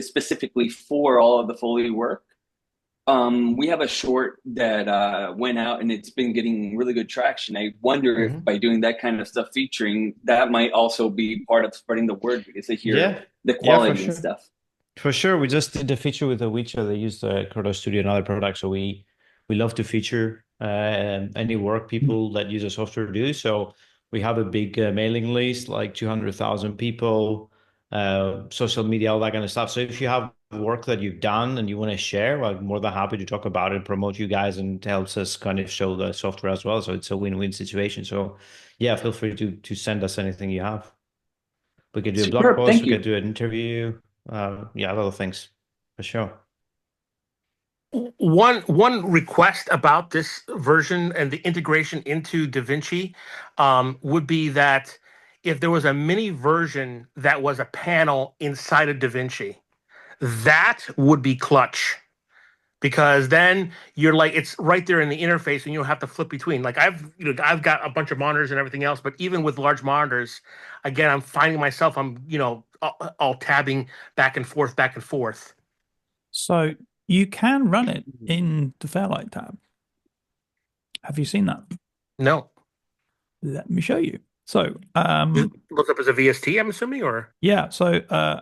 specifically for all of the Foley work. We have a short that went out and it's been getting really good traction. I wonder if by doing that kind of stuff featuring, that might also be part of spreading the word because they hear the quality and stuff. For sure. We just did the feature with the Witcher. They use the Krotos Studio and other products. So we love to feature any work people that use the software do. So we have a big mailing list, like 200,000 people, social media, all that kind of stuff. So if you have work that you've done and you want to share, I'm more than happy to talk about it, promote you guys, and it helps us kind of show the software as well. So it's a win-win situation. So yeah, feel free to send us anything you have. We could do a blog post, we could do an interview. A lot of things for sure. One request about this version and the integration into DaVinci would be that if there was a mini version that was a panel inside of DaVinci, that would be clutch. because then you're like it's right there in the interface, and you don't have to flip between. Like I've got a bunch of monitors and everything else, but even with large monitors, again, I'm finding myself all tabbing back and forth, back and forth. So you can run it in the Fairlight tab. Have you seen that? No. Let me show you. So, look up as a VST, I'm assuming, or yeah. So,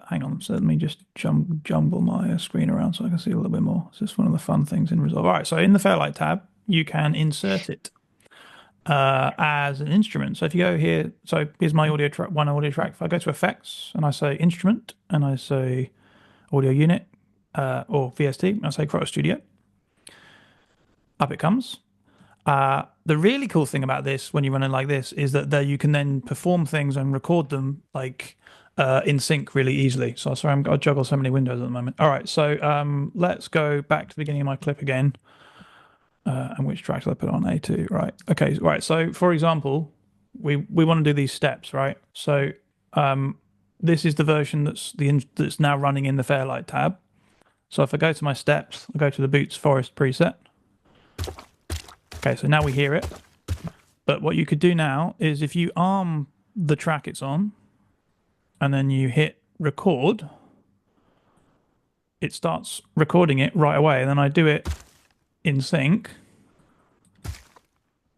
hang on. So let me just jumble my screen around so I can see a little bit more. It's just one of the fun things in Resolve. All right. So in the Fairlight tab, you can insert it as an instrument. So if you go here, so here's my audio track, one audio track. If I go to Effects and I say Instrument and I say Audio Unit or VST, and I say Krotos Studio, up it comes. The really cool thing about this when you run it like this is that you can then perform things and record them like in sync really easily. So sorry, I juggle so many windows at the moment. All right, so let's go back to the beginning of my clip again. And which track did I put on? A2, right? Okay, right. So for example, we want to do these steps, right? So this is the version that's now running in the Fairlight tab. So if I go to my steps, I go to the Boots Forest preset. Okay, so now we hear it. But what you could do now is if you arm the track it's on and then you hit record, it starts recording it right away. And then I do it in sync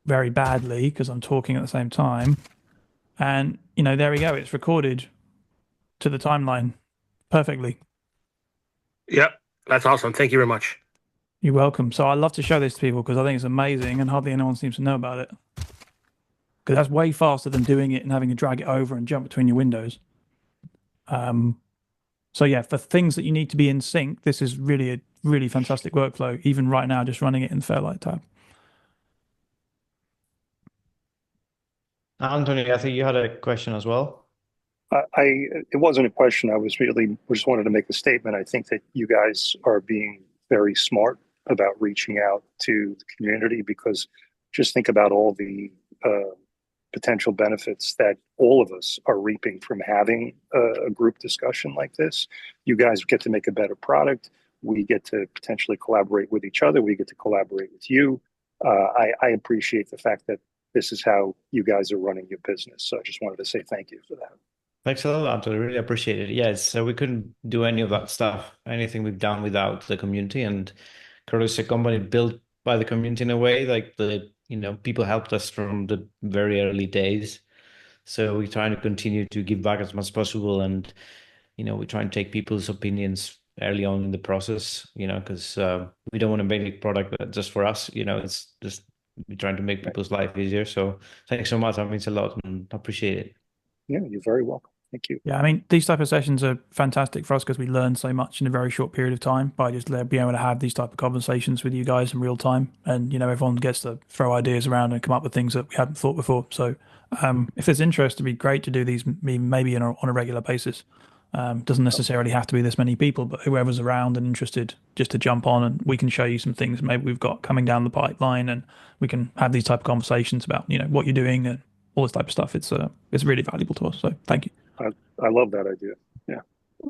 very badly because I'm talking at the same time. And, there we go. It's recorded to the timeline perfectly. Yep, that's awesome. Thank you very much. You're welcome. So I love to show this to people because I think it's amazing and hardly anyone seems to know about it. Because that's way faster than doing it and having to drag it over and jump between your windows. So yeah, for things that you need to be in sync, this is really a really fantastic workflow, even right now, just running it in the Fairlight tab. Anthony, I think you had a question as well. It wasn't a question. I just wanted to make a statement. I think that you guys are being very smart about reaching out to the community, because just think about all the potential benefits that all of us are reaping from having a group discussion like this. You guys get to make a better product. We get to potentially collaborate with each other. We get to collaborate with you. I appreciate the fact that this is how you guys are running your business. So I just wanted to say thank you for that. Thanks a lot, Anthony. Really appreciate it. Yes, so we couldn't do any of that stuff, anything we've done without the community. And Krotos is a company built by the community in a way, like people helped us from the very early days. So we're trying to continue to give back as much as possible. And, we try and take people's opinions early on in the process, because we don't want to make a product just for us, it's just we're trying to make people's life easier. So thanks so much. That means a lot and I appreciate it. Yeah, you're very welcome. Thank you. Yeah, I mean, these type of sessions are fantastic for us because we learn so much in a very short period of time by just being able to have these type of conversations with you guys in real time. And, everyone gets to throw ideas around and come up with things that we hadn't thought before. So if there's interest, it'd be great to do these maybe on a regular basis. Doesn't necessarily have to be this many people, but whoever's around and interested just to jump on and we can show you some things maybe we've got coming down the pipeline and we can have these type of conversations about, what you're doing and all this type of stuff. It's really valuable to us. So thank you. I love that idea. Yeah.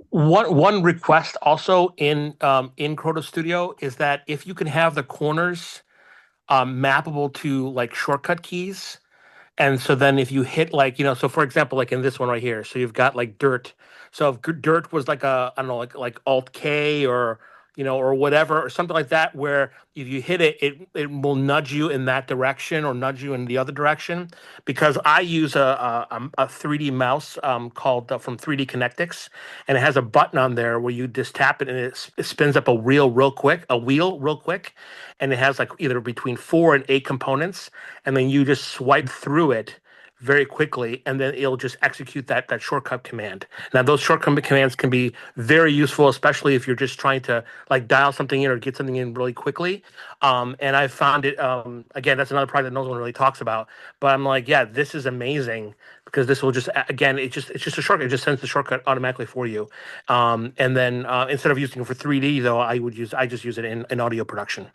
One request also in Krotos Studio is that if you can have the corners mappable to like shortcut keys, and so then if you hit so for example, like in this one right here, so you've got like dirt. So if dirt was like I don't know, like Alt K or or whatever, or something like that, where if you hit it, it will nudge you in that direction or nudge you in the other direction. Because I use a 3D mouse called from 3D Connectics, and it has a button on there where you just tap it and it spins up a wheel real quick, and it has like either between 4 and 8 components, and then you just swipe through it very quickly, and then it'll just execute that shortcut command. Now, those shortcut commands can be very useful, especially if you're just trying to like dial something in or get something in really quickly. And I found it, again, that's another product that no one really talks about, but I'm like, yeah, this is amazing because this will just, again, it's just a shortcut. It just sends the shortcut automatically for you. And then instead of using it for 3D though, I just use it in audio production.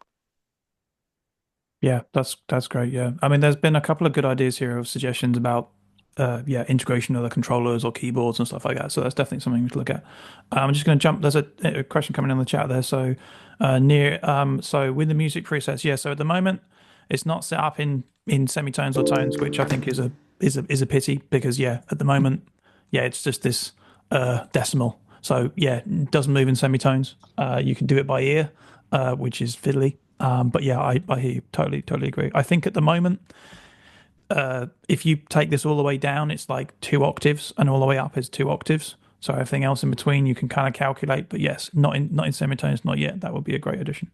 Yeah, that's great. Yeah, I mean, there's been a couple of good ideas here of suggestions about yeah, integration of the controllers or keyboards and stuff like that. So that's definitely something to look at. I'm just going to jump. There's a question coming in the chat there. So so with the music presets, yeah. So at the moment, it's not set up in semitones or tones, which I think is a pity because yeah, at the moment, yeah, it's just this decimal. So yeah, it doesn't move in semitones. You can do it by ear, which is fiddly. But yeah, I hear you. Totally agree. I think at the moment, if you take this all the way down, it's like 2 octaves, and all the way up is 2 octaves. So everything else in between you can kind of calculate. But yes, not in semitones, not yet. That would be a great addition.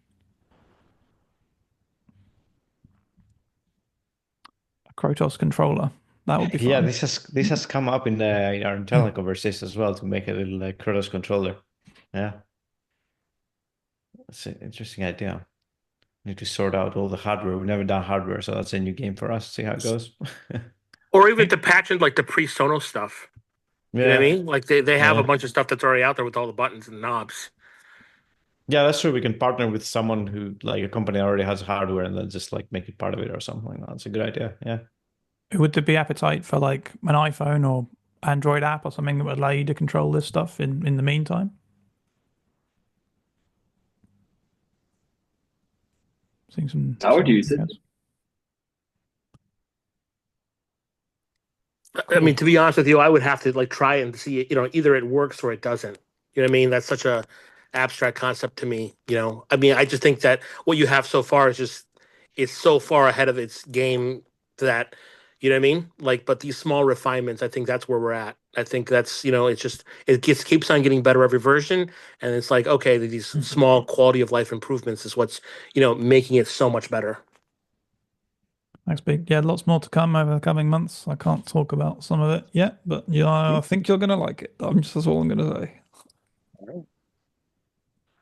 A Krotos controller. That would be fun. Yeah, this has come up in our internal conversation as well to make a little Krotos controller. Yeah, that's an interesting idea. Need to sort out all the hardware. We've never done hardware, so that's a new game for us. See how it goes. Or even to patch in like the pre-Sonos stuff. Yeah. You know what I mean? Like they have a bunch of stuff that's already out there with all the buttons and knobs. Yeah, that's true. We can partner with someone who, like a company already has hardware and then just like make it part of it or something like that. That's a good idea. Yeah. Would there be appetite for like an iPhone or Android app or something that would allow you to control this stuff in the meantime? Seeing some. I would use it. I mean, to be honest with you, I would have to like try and see it. You know, either it works or it doesn't. You know what I mean? That's such a abstract concept to me. You know, I mean, I just think that what you have so far is just it's so far ahead of its game that you know what I mean. Like, but these small refinements, I think that's where we're at. I think that's it's just keeps on getting better every version, and it's like okay, these small quality of life improvements is what's making it so much better. Thanks, Big. Yeah, lots more to come over the coming months. I can't talk about some of it yet, but yeah, I think you're going to like it. That's all I'm going to say. All right.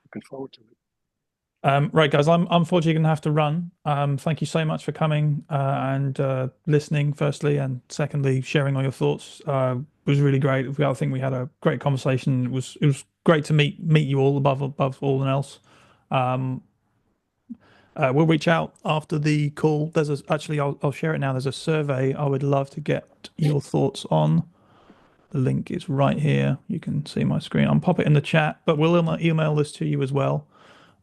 Looking forward to it. Right, guys, I'm unfortunately going to have to run. Thank you so much for coming and listening, firstly, and secondly, sharing all your thoughts. It was really great. I think we had a great conversation. It was great to meet you all above all else. We'll reach out after the call. Actually, I'll share it now. There's a survey I would love to get your thoughts on. The link is right here. You can see my screen. I'll pop it in the chat, but we'll email this to you as well.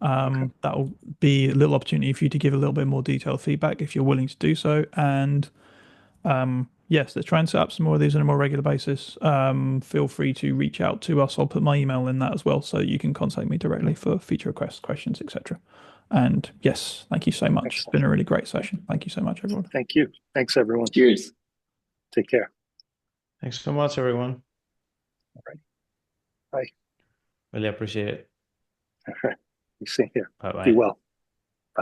That'll be a little opportunity for you to give a little bit more detailed feedback if you're willing to do so. And yes, let's try and set up some more of these on a more regular basis. Feel free to reach out to us. I'll put my email in that as well, so you can contact me directly for feature requests, questions, etc. And yes, thank you so much. Excellent. It's been a really great session. Thank you so much, everyone. Thank you. Thanks, everyone. Cheers. Take care. Thanks so much, everyone. All right. Bye. Really appreciate it. All right. You see here. Bye-bye. Be well.